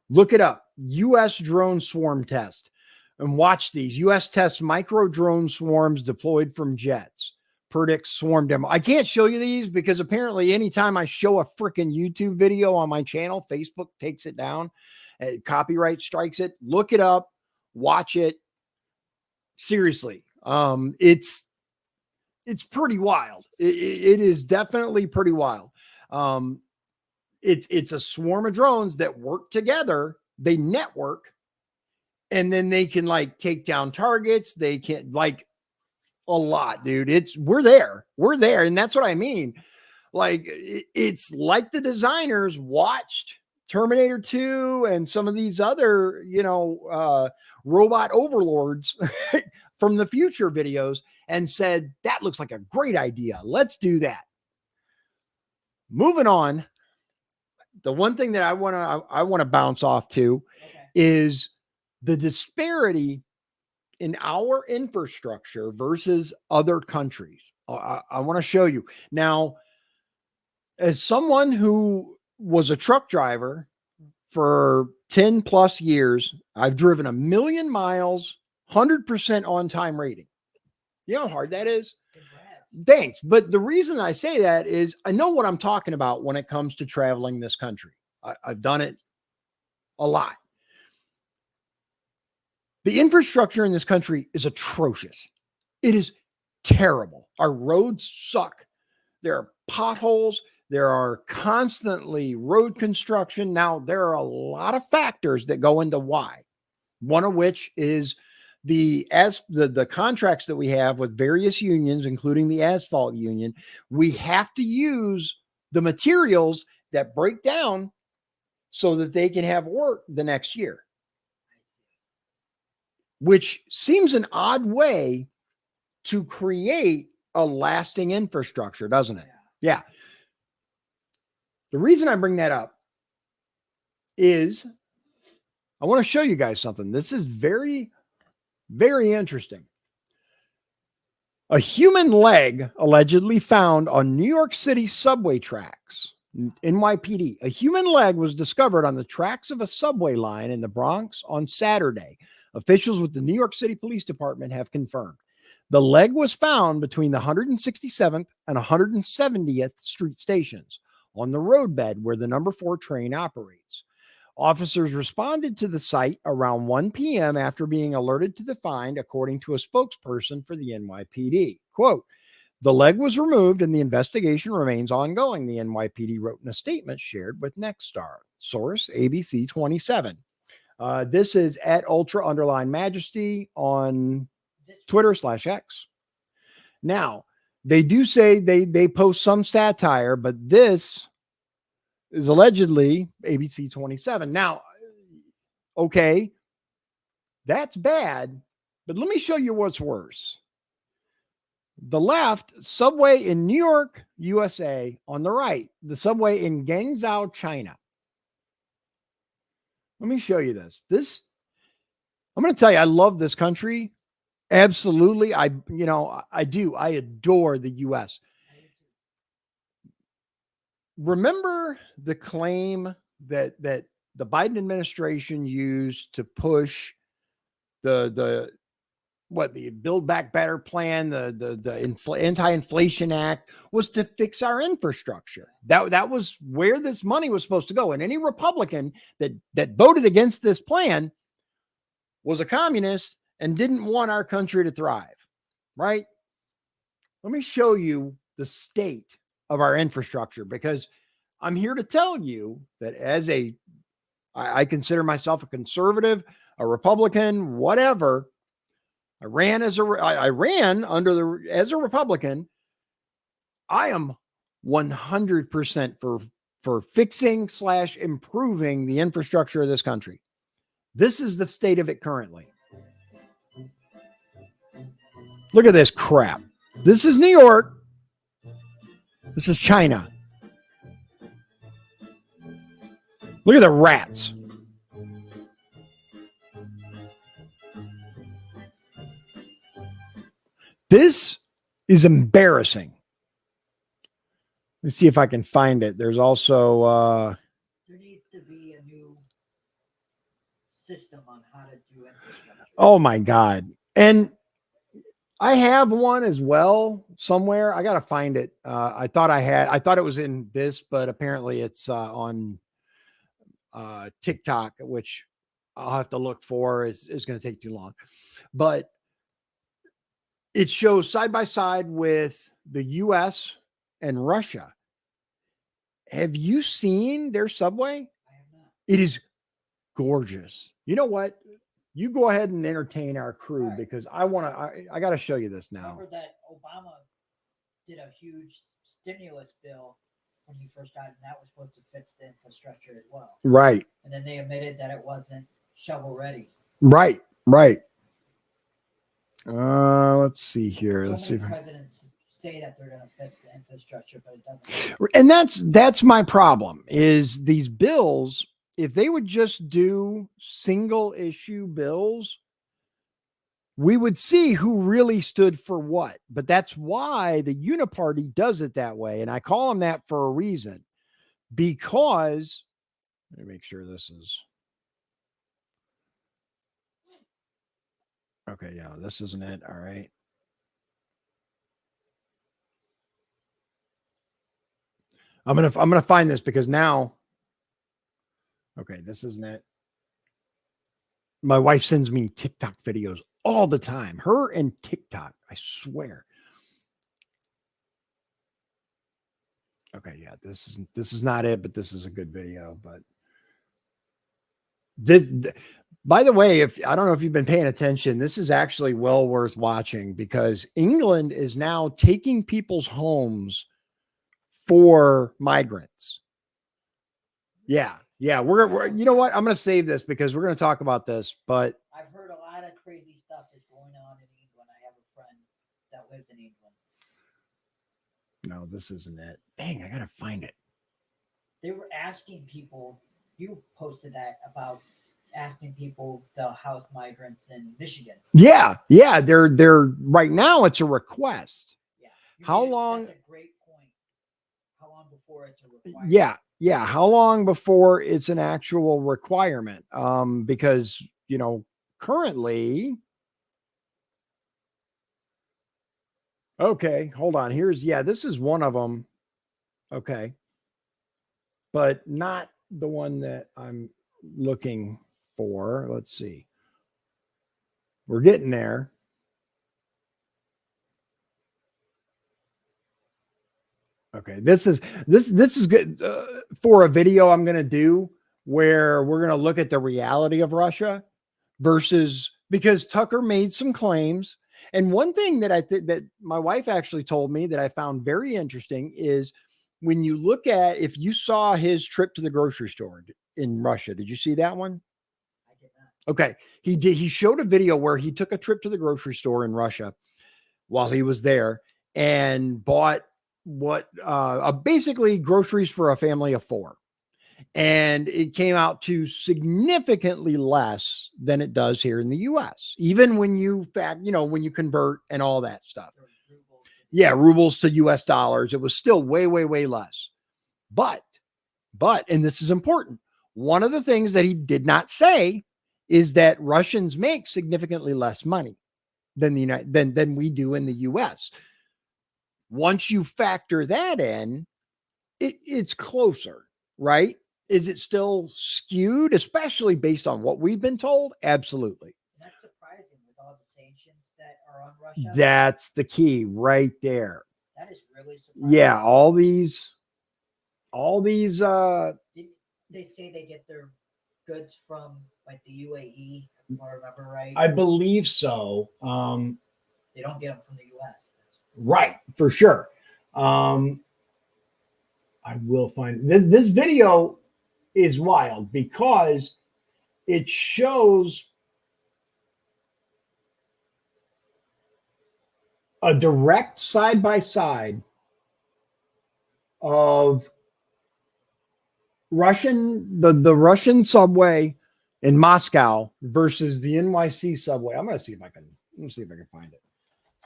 Look it up. U.S. drone swarm test. And watch these. U.S. tests micro drone swarms deployed from jets. Perdix swarm demo. I can't show you these because apparently anytime I show a freaking YouTube video on my channel, Facebook takes it down. Copyright strikes it. Look it up. Watch it. Seriously. It's pretty wild. It is definitely pretty wild. It's a swarm of drones that work together. They network, and then they can like take down targets. They can like a lot, dude. We're there, and that's what I mean. Like it's like the designers watched Terminator 2 and some of these other, robot overlords from the future videos and said, that looks like a great idea. Let's do that. Moving on. The one thing that I want to bounce off to is the disparity in our infrastructure versus other countries. I want to show you. Now, as someone who was a truck driver for 10 plus years, I've driven 1 million miles, 100% on time rating. You know how hard that is? Thanks. But the reason I say that is I know what I'm talking about when it comes to traveling this country. I've done it a lot. The infrastructure in this country is atrocious. It is terrible. Our roads suck. There are potholes. There are constantly road construction. Now, there are a lot of factors that go into why. One of which is the contracts that we have with various unions, including the asphalt union. We have to use the materials that break down so that they can have work the next year, which seems an odd way to create a lasting infrastructure, doesn't it? Yeah. The reason I bring that up is I want to show you guys something. This is very, very interesting. A human leg allegedly found on New York City subway tracks, NYPD. A human leg was discovered on the tracks of a subway line in the Bronx on Saturday. Officials with the New York City Police Department have confirmed. The leg was found between the 167th and 170th Street stations on the roadbed where the number 4 train operates. Officers responded to the site around 1 p.m. after being alerted to the find, according to a spokesperson for the NYPD. Quote, the leg was removed and the investigation remains ongoing, the NYPD wrote in a statement shared with Nexstar. Source, ABC 27. This is at Ultra_Majesty on Twitter /X. Now, they do say they post some satire, but this is allegedly ABC 27. Now, okay, that's bad, but let me show you what's worse. The left, subway in New York, USA. On the right, the subway in Guangzhou, China. Let me show you this. I'm going to tell you, I love this country. Absolutely. I do. I adore the U.S. Remember the claim that the Biden administration used to push the Build Back Better plan, the Anti-Inflation Act, was to fix our infrastructure. That was where this money was supposed to go. And any Republican that voted against this plan was a communist and didn't want our country to thrive, right? Let me show you the state of our infrastructure, because I'm here to tell you that I consider myself a conservative, a Republican, whatever. I ran as a Republican. I am 100% for fixing / improving the infrastructure of this country. This is the state of it currently. Look at this crap. This is New York. This is China. Look at the rats. This is embarrassing. Let's see if I can find it. There's also there needs to be a new system on how to do infrastructure. oh my God. And I have one as well somewhere. I got to find it. I thought it was in this, but apparently it's on TikTok, which I'll have to look for. Is going to take too long, but it shows side by side with the US and Russia. Have you seen their subway? I have not. It is gorgeous. You know what? You go ahead and entertain our crew because I got to show you this now. Remember that Obama did a huge stimulus bill when he first got it, and that was supposed to fix the infrastructure as well. Right. And then they admitted that it wasn't shovel ready. Right. Let's see here. So Let's see. Presidents say that they're going to fix the infrastructure, but it doesn't. And that's my problem is these bills. If they would just do single issue bills, we would see who really stood for what. But that's why the Uniparty does it that way. And I call them that for a reason, because let me make sure this is okay. Yeah, this isn't it. All right. I'm gonna find this because now, okay, this isn't it. My wife sends me TikTok videos all the time. Her and TikTok, I swear. Okay, yeah, this is not it, but this is a good video. But this, by the way, if I don't know if you've been paying attention, this is actually well worth watching because England is now taking people's homes for migrants. Yeah. We're you know what? I'm going to save this because we're going to talk about this, but I've heard a lot of crazy stuff is going on in England. I have a friend that lived in England. No, this isn't it. Dang, I got to find it. They were asking people, you posted that about asking people to house migrants in Michigan. Yeah. They're right now it's a request. Yeah. How long? That's a great point. How long before it's a requirement? Yeah. How long before it's an actual requirement? Because currently. Okay, hold on. This is one of them. Okay. But not the one that I'm looking for. Let's see. We're getting there. Okay, this is good for a video I'm going to do where we're going to look at the reality of Russia versus, because Tucker made some claims. And one thing that I think that my wife actually told me that I found very interesting is when you look at, if you saw his trip to the grocery store in Russia, did you see that one? I did not. Okay. He did. He showed a video where he took a trip to the grocery store in Russia while he was there and bought basically groceries for a family of 4. And it came out to significantly less than it does here in the US, even when you when you convert and all that stuff. Yeah, rubles to US dollars. It was still way, way, way less. But, and this is important. One of the things that he did not say is that Russians make significantly less money than than we do in the US. Once you factor that in, it's closer, right? Is it still skewed, especially based on what we've been told? Absolutely. That's surprising with all the sanctions that are on Russia. That's the key right there. That is really surprising. Yeah, all these Did they say they get their goods from like the UAE, if I remember right? I believe so. They don't get them from the US. Right, for sure. I will find this video is wild because it shows a direct side by side of the Russian subway in Moscow versus the NYC subway. I'm gonna see if I can. Let me see if I can find it.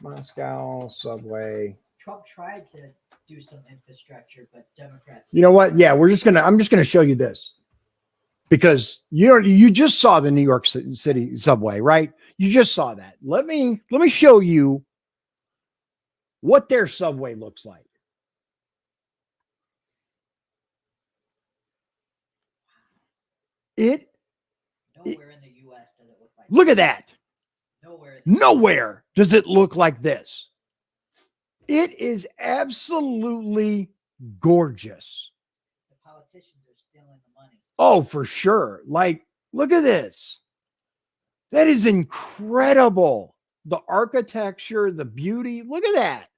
Moscow subway. Trump tried to do some infrastructure, but Democrats. You know what? Yeah, I'm just gonna show you this because you just saw the New York City subway, right? You just saw that. Let me show you what their subway looks like. Nowhere in the U.S. does it look like. Look at that. Nowhere does it look like this. It is absolutely gorgeous. The politicians are stealing the money. Oh, for sure. Like, look at this. That is incredible. The architecture, the beauty. Look at that.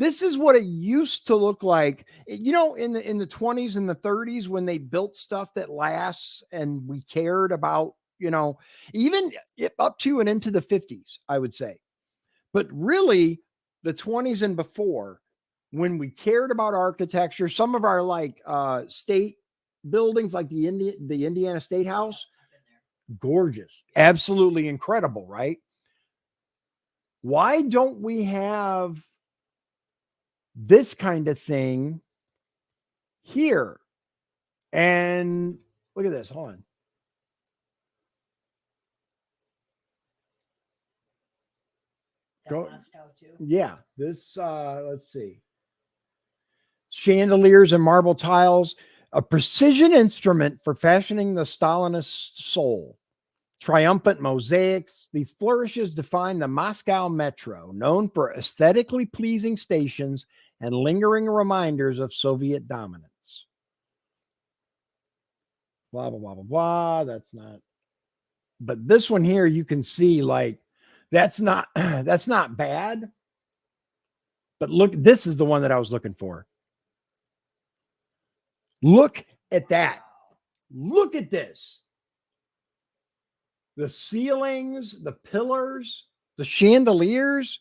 This is what it used to look like. You know, in the 20s and the 30s when they built stuff that lasts and we cared about, you know, even up to and into the 50s, I would say. But really, the 20s and before, when we cared about architecture, some of our like state buildings, like the Indiana State House, gorgeous, absolutely incredible, right? Why don't we have this kind of thing here? And look at this. Hold on. Go. Yeah, this let's see. Chandeliers and marble tiles, a precision instrument for fashioning the Stalinist soul. Triumphant mosaics. These flourishes define the Moscow metro, known for aesthetically pleasing stations and lingering reminders of Soviet dominance. Blah, blah, blah, blah, blah. That's not. But this one here, you can see like that's not bad. But look, this is the one that I was looking for. Look at that. Look at this. The ceilings, the pillars, the chandeliers.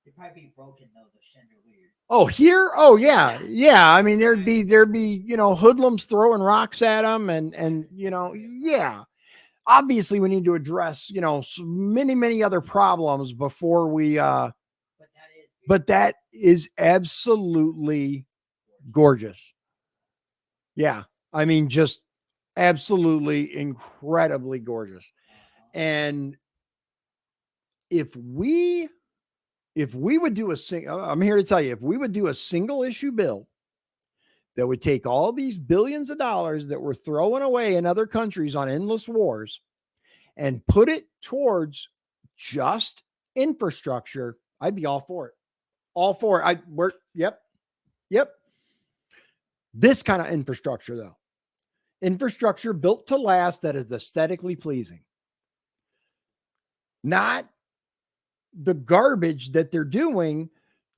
They'd probably be broken though, the chandeliers. Oh, here? Oh, yeah. Yeah. I mean, there'd be, you know, hoodlums throwing rocks at them and, you know, yeah. Obviously we need to address, you know, many other problems before we, but that is absolutely gorgeous. Yeah. I mean, just absolutely incredibly gorgeous. And if we would do I'm here to tell you, if we would do a single issue bill that would take all these billions of dollars that we're throwing away in other countries on endless wars and put it towards just infrastructure, I'd be all for it. All for it. Yep. This kind of infrastructure, though. Infrastructure built to last that is aesthetically pleasing. Not the garbage that they're doing.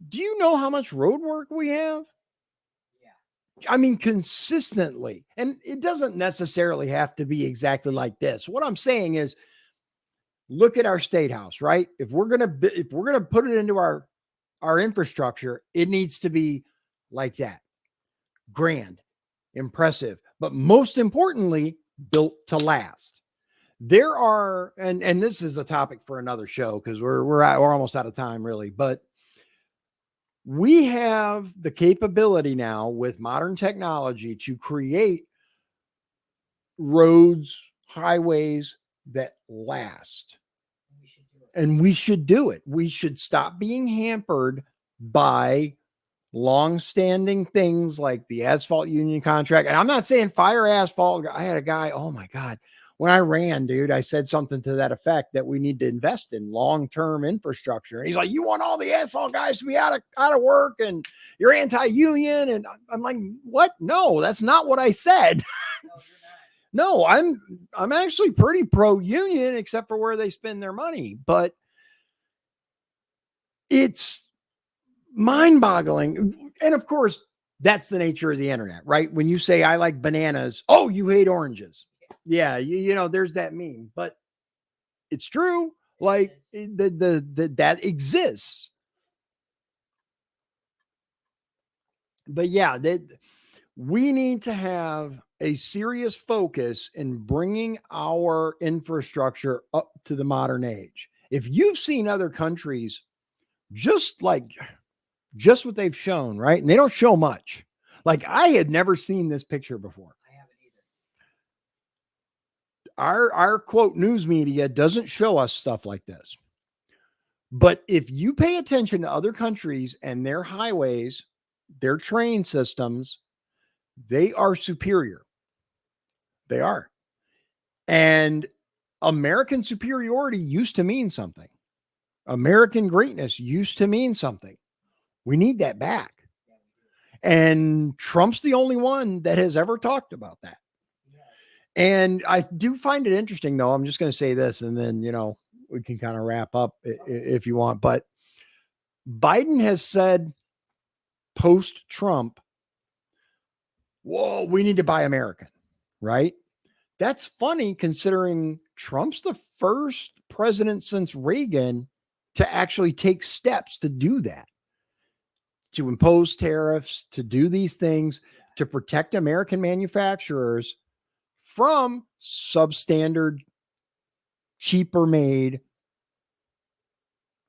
Do you know how much road work we have? Yeah. I mean, consistently. And it doesn't necessarily have to be exactly like this. What I'm saying is, look at our state house, right? If we're gonna put it into our infrastructure, it needs to be like that. Grand, impressive, but most importantly, built to last. There are, and this is a topic for another show because we're almost out of time, really, but we have the capability now with modern technology to create roads, highways that last. And we should do it. We should stop being hampered by long-standing things like the asphalt union contract. And I'm not saying fire asphalt. I had a guy, oh my God, when I ran, dude, I said something to that effect that we need to invest in long-term infrastructure. And he's like, you want all the asphalt guys to be out of work and you're anti-union. And I'm like, what? No, that's not what I said. No, I'm actually pretty pro-union except for where they spend their money, but it's mind-boggling. And of course, that's the nature of the internet, right? When you say I like bananas, oh, you hate oranges. Yeah, you know, there's that meme, but it's true. Like that exists. But yeah, we need to have a serious focus in bringing our infrastructure up to the modern age. If you've seen other countries, just what they've shown, right? And they don't show much. Like I had never seen this picture before. I haven't either. Our quote news media doesn't show us stuff like this. But if you pay attention to other countries and their highways, their train systems, they are superior. They are. And American superiority used to mean something. American greatness used to mean something. We need that back. And Trump's the only one that has ever talked about that. And I do find it interesting, though. I'm just going to say this, and then, we can kind of wrap up if you want. But Biden has said post-Trump, whoa, we need to buy American, right? That's funny considering Trump's the first president since Reagan to actually take steps to do that, to impose tariffs, to do these things, to protect American manufacturers from substandard, cheaper made,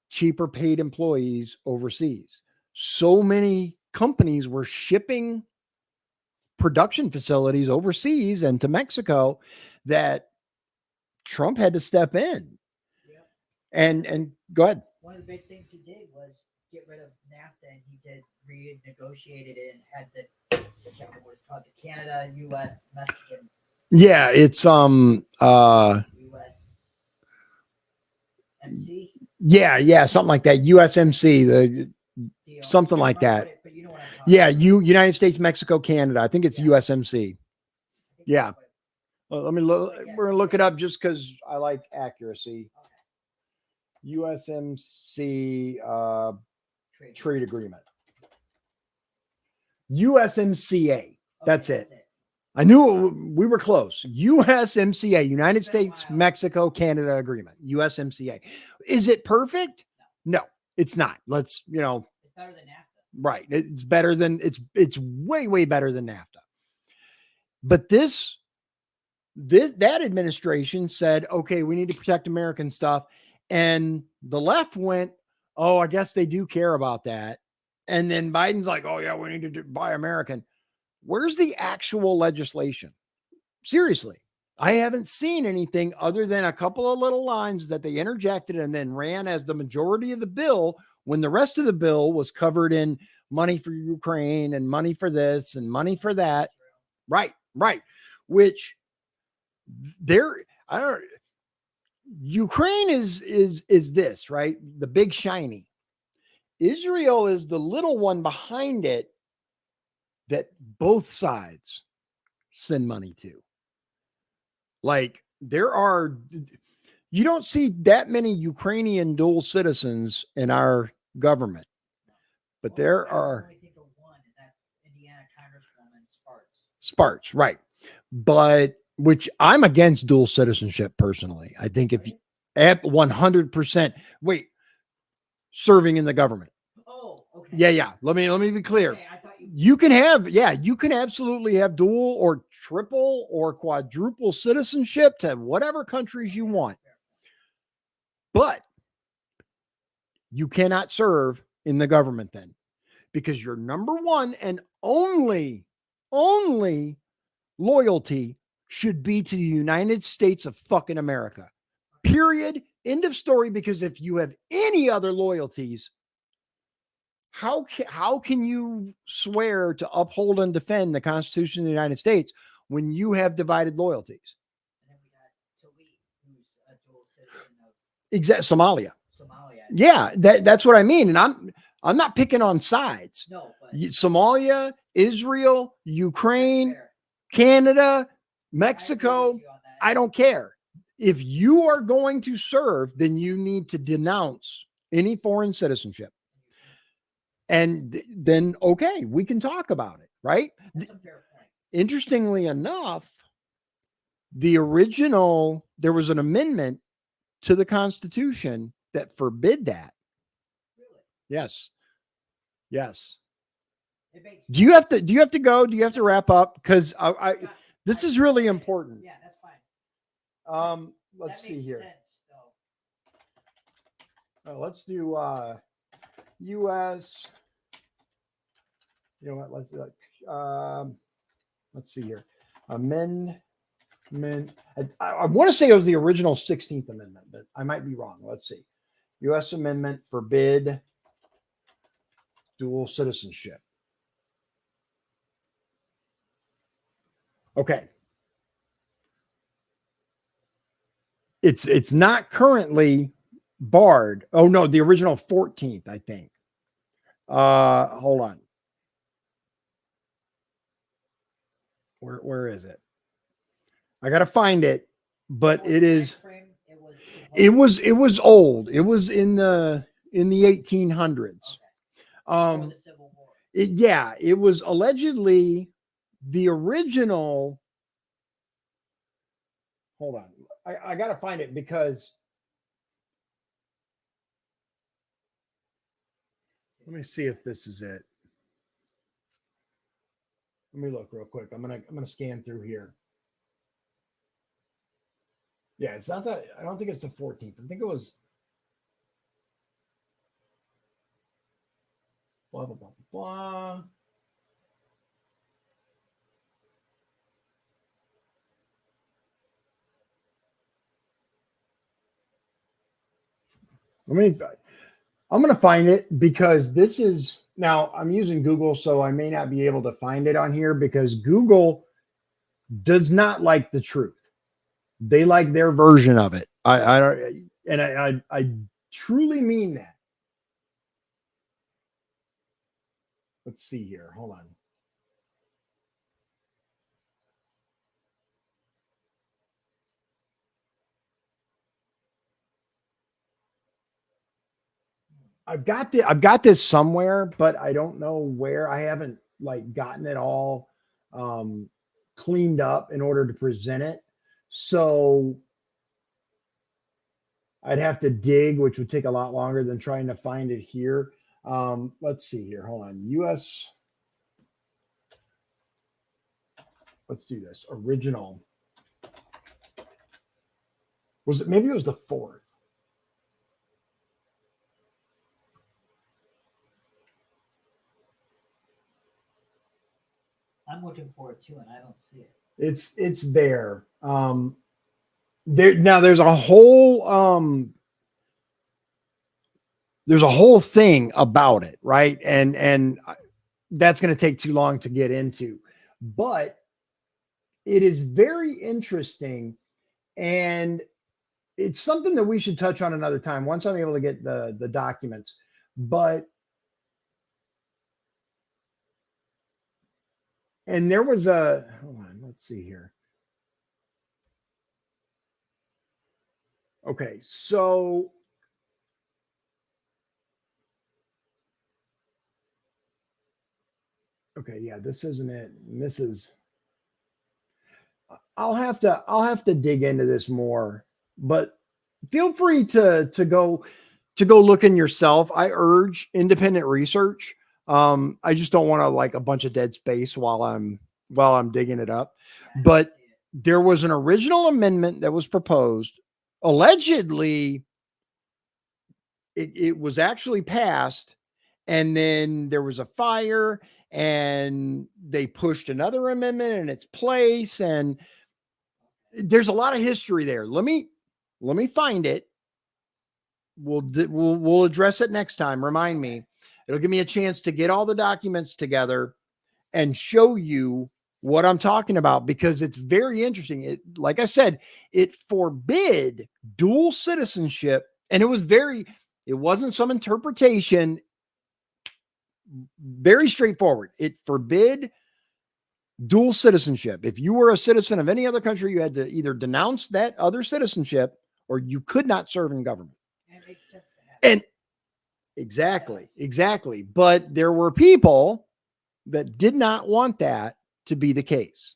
cheaper paid employees overseas. So many companies were shipping production facilities overseas and to Mexico that Trump had to step in. Yep. And go ahead. One of the big things he did was get rid of NAFTA, and he did renegotiate it and had the what it's called, the Canada, U.S., Mexican. Yeah, it's USMC. Yeah, something like that. USMC, something like that. But you know what I'm talking Yeah, about. United States, Mexico, Canada. I think it's USMC. Yeah. Well, let me look. We're gonna look it up just because I like accuracy. Okay. USMC trade agreement. USMCA. That's it. I knew we were close. USMCA, United States, Mexico, Canada agreement. USMCA. Is it perfect? No, it's not. Let's, It's better than NAFTA. Right. It's better than, it's way, way better than NAFTA. But that administration said, okay, we need to protect American stuff. And the left went, oh, I guess they do care about that. And then Biden's like, oh yeah, we need to buy American. Where's the actual legislation? Seriously, I haven't seen anything other than a couple of little lines that they interjected and then ran as the majority of the bill, when the rest of the bill was covered in money for Ukraine and money for this and money for that. Right. Which Ukraine is this, right? The big shiny. Israel is the little one behind it that both sides send money to. Like you don't see that many Ukrainian dual citizens in our government, but there are. I think of one, and that's Indiana Congresswoman Sparks, right? But which I'm against dual citizenship personally. I think if you at 100%, serving in the government. Oh, okay. Yeah. Let me be clear. Okay, I thought you can absolutely have dual or triple or quadruple citizenship to whatever countries you want. But you cannot serve in the government then, because your number one and only loyalty should be to the United States of fucking America. Period. End of story. Because if you have any other loyalties, how can you swear to uphold and defend the Constitution of the United States when you have divided loyalties? And then we got Tawit, who's a dual citizen of Somalia. Somalia. Yeah, that's what I mean. And I'm not picking on sides. No, but Somalia, Israel, Ukraine, Canada, Mexico, I don't care. If you are going to serve, then you need to denounce any foreign citizenship. And then, okay, we can talk about it, right? That's a fair point. Interestingly enough, there was an amendment to the Constitution that forbid that. Really? Yes. It makes Do you have to go? Do you have to wrap up? Because this is really important. Yeah, that's fine. Let's That see makes here. sense, though. Let's do U.S. You know what? Let's see here. Amendment. I want to say it was the original 16th Amendment, but I might be wrong. Let's see. U.S. Amendment forbid dual citizenship. Okay. It's not currently barred. Oh no, the original 14th, I think. Hold on. Where is it? I gotta find it, but it is. It was old. It was in the 1800s. The Civil War. It was allegedly the original. Hold on, I gotta find it because. Let me see if this is it. Let me look real quick. I'm gonna scan through here. Yeah, it's not that. I don't think it's the 14th. I think it was. Blah blah blah blah. I'm going to find it because this is now I'm using Google, so I may not be able to find it on here because Google does not like the truth. They like their version of it. I truly mean that. Let's see here. Hold on. I've got this somewhere, but I don't know where. I haven't like gotten it all cleaned up in order to present it. So I'd have to dig, which would take a lot longer than trying to find it here. Let's see here. Hold on. US. Let's do this. Original. Was it maybe it was the 4th? I'm looking for it too, and I don't see it. It's there. There's a whole thing about it, right? And that's going to take too long to get into, but it is very interesting, and it's something that we should touch on another time once I'm able to get the documents. But and there was a hold on, let's see here. Okay, so okay, yeah, this isn't it. This is I'll have to dig into this more, but feel free to go look in yourself. I urge independent research. I just don't want to like a bunch of dead space while I'm digging it up. But there was an original amendment that was proposed. Allegedly, it was actually passed, and then there was a fire, and they pushed another amendment in its place, and there's a lot of history there. Let me find it. We'll address it next time. Remind me. It'll give me a chance to get all the documents together and show you what I'm talking about because it's very interesting. It, like I said, it forbid dual citizenship, and it wasn't some interpretation. Very straightforward. It forbid dual citizenship. If you were a citizen of any other country, you had to either denounce that other citizenship or you could not serve in government. And exactly. But there were people that did not want that to be the case.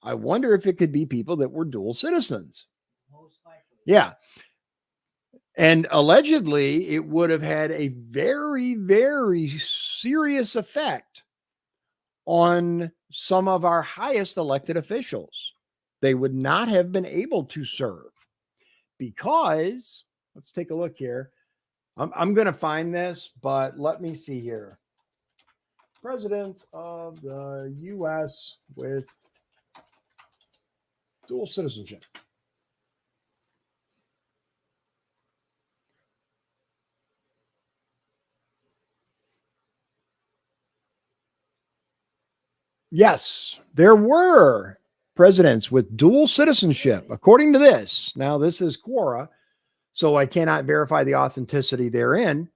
I wonder if it could be people that were dual citizens. Most likely. Yeah. And allegedly, it would have had a very, very serious effect on some of our highest elected officials. They would not have been able to serve because, let's take a look here. I'm going to find this, but let me see here. Presidents of the U.S. with dual citizenship. Yes, there were presidents with dual citizenship, according to this. Now, this is Quora, so I cannot verify the authenticity therein.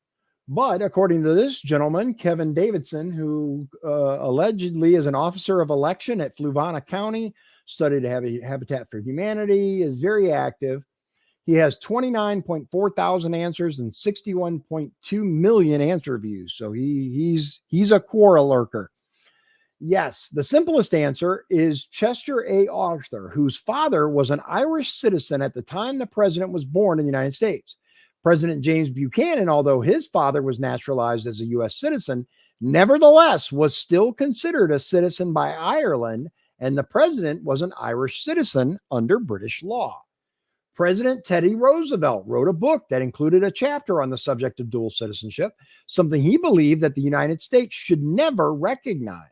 But according to this gentleman, Kevin Davidson, who allegedly is an officer of election at Fluvanna County, studied Habitat for Humanity, is very active. He has 29.4 thousand answers and 61.2 million answer views. So he's a Quora lurker. Yes, the simplest answer is Chester A. Arthur, whose father was an Irish citizen at the time the president was born in the United States. President James Buchanan, although his father was naturalized as a U.S. citizen, nevertheless was still considered a citizen by Ireland, and the president was an Irish citizen under British law. President Teddy Roosevelt wrote a book that included a chapter on the subject of dual citizenship, something he believed that the United States should never recognize.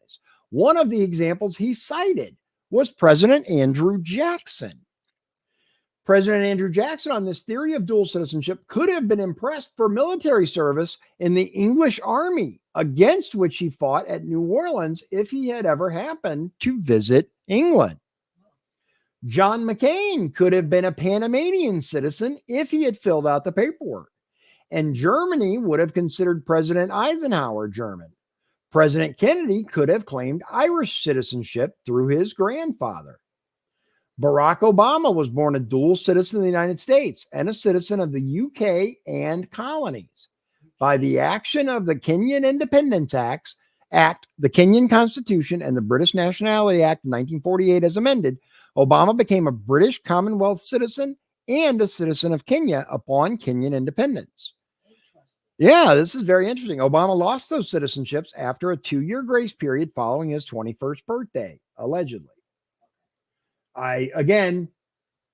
One of the examples he cited was President Andrew Jackson. President Andrew Jackson, on this theory of dual citizenship, could have been impressed for military service in the English army, against which he fought at New Orleans if he had ever happened to visit England. John McCain could have been a Panamanian citizen if he had filled out the paperwork. And Germany would have considered President Eisenhower German. President Kennedy could have claimed Irish citizenship through his grandfather. Barack Obama was born a dual citizen of the United States and a citizen of the UK and colonies. By the action of the Kenyan Independence Act, the Kenyan Constitution, and the British Nationality Act of 1948 as amended, Obama became a British Commonwealth citizen and a citizen of Kenya upon Kenyan independence. Yeah, this is very interesting. Obama lost those citizenships after a 2-year grace period following his 21st birthday, allegedly. I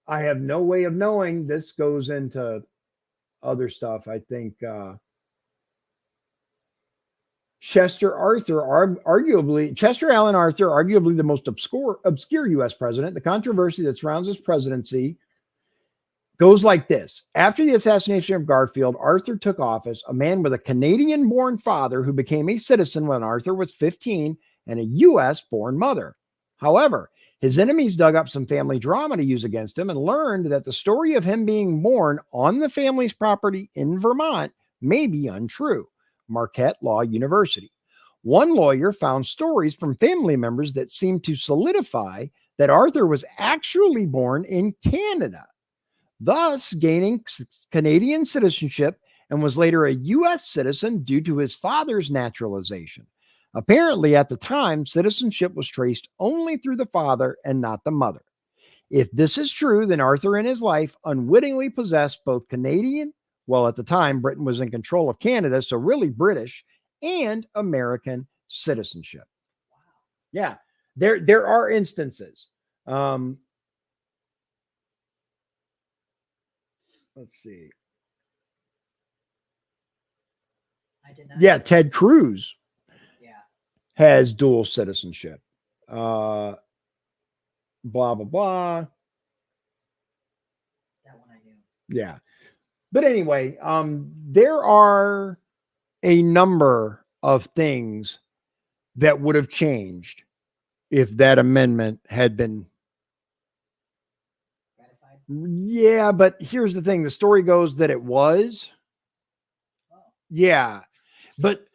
have no way of knowing. This goes into other stuff. I think Chester Allen Arthur, arguably the most obscure U.S. president. The controversy that surrounds his presidency goes like this. After the assassination of Garfield, Arthur took office, a man with a Canadian-born father who became a citizen when Arthur was 15 and a U.S.-born mother. However, his enemies dug up some family drama to use against him and learned that the story of him being born on the family's property in Vermont may be untrue. Marquette Law University. One lawyer found stories from family members that seemed to solidify that Arthur was actually born in Canada, thus gaining Canadian citizenship, and was later a U.S. citizen due to his father's naturalization. Apparently, at the time, citizenship was traced only through the father and not the mother. If this is true, then Arthur in his life unwittingly possessed both Canadian, well, at the time, Britain was in control of Canada, so really British, and American citizenship. Wow. Yeah, there are instances. Let's see. Yeah, Ted Cruz has dual citizenship. Blah, blah, blah. That one I knew. Yeah. But anyway, there are a number of things that would have changed if that amendment had been ratified. Yeah, but here's the thing. The story goes that it was. Oh. Yeah. But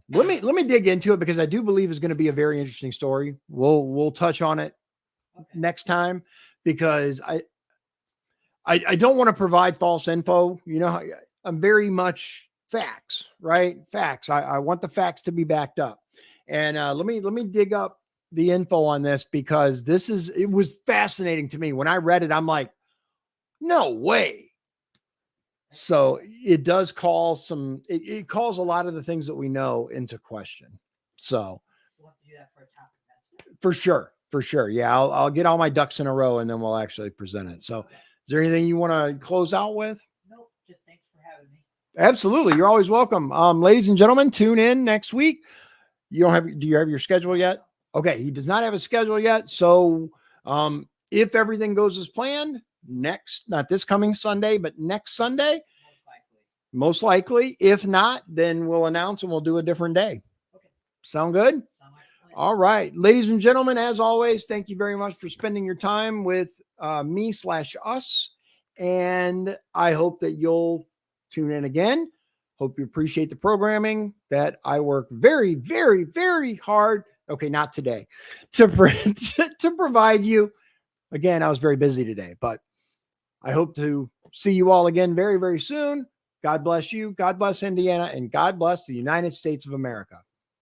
let me dig into it, because I do believe it's going to be a very interesting story. We'll touch on it next time, because I don't want to provide false info. You know, I'm very much facts, right? Facts. I want the facts to be backed up. And let me dig up the info on this, because it was fascinating to me. When I read it, I'm like, no way. So it does call it calls a lot of the things that we know into question. So We'll have to do that for a topic. for sure. For sure. Yeah. I'll get all my ducks in a row and then we'll actually present it. So Okay. is there anything you want to close out with? Nope. Just thanks for having me. Absolutely. You're always welcome. Ladies and gentlemen, tune in next week. Do you have your schedule yet? Okay. He does not have a schedule yet. So, if everything goes as planned, not this coming Sunday, but next Sunday, most likely. If not, then we'll announce and we'll do a different day. Okay. Sound good? Sound like a plan. All right. Ladies and gentlemen, as always, thank you very much for spending your time with me/us. And I hope that you'll tune in again. Hope you appreciate the programming that I work very, very, very hard. Okay, not today to provide you. Again, I was very busy today, but I hope to see you all again very, very soon. God bless you. God bless Indiana, and God bless the United States of America.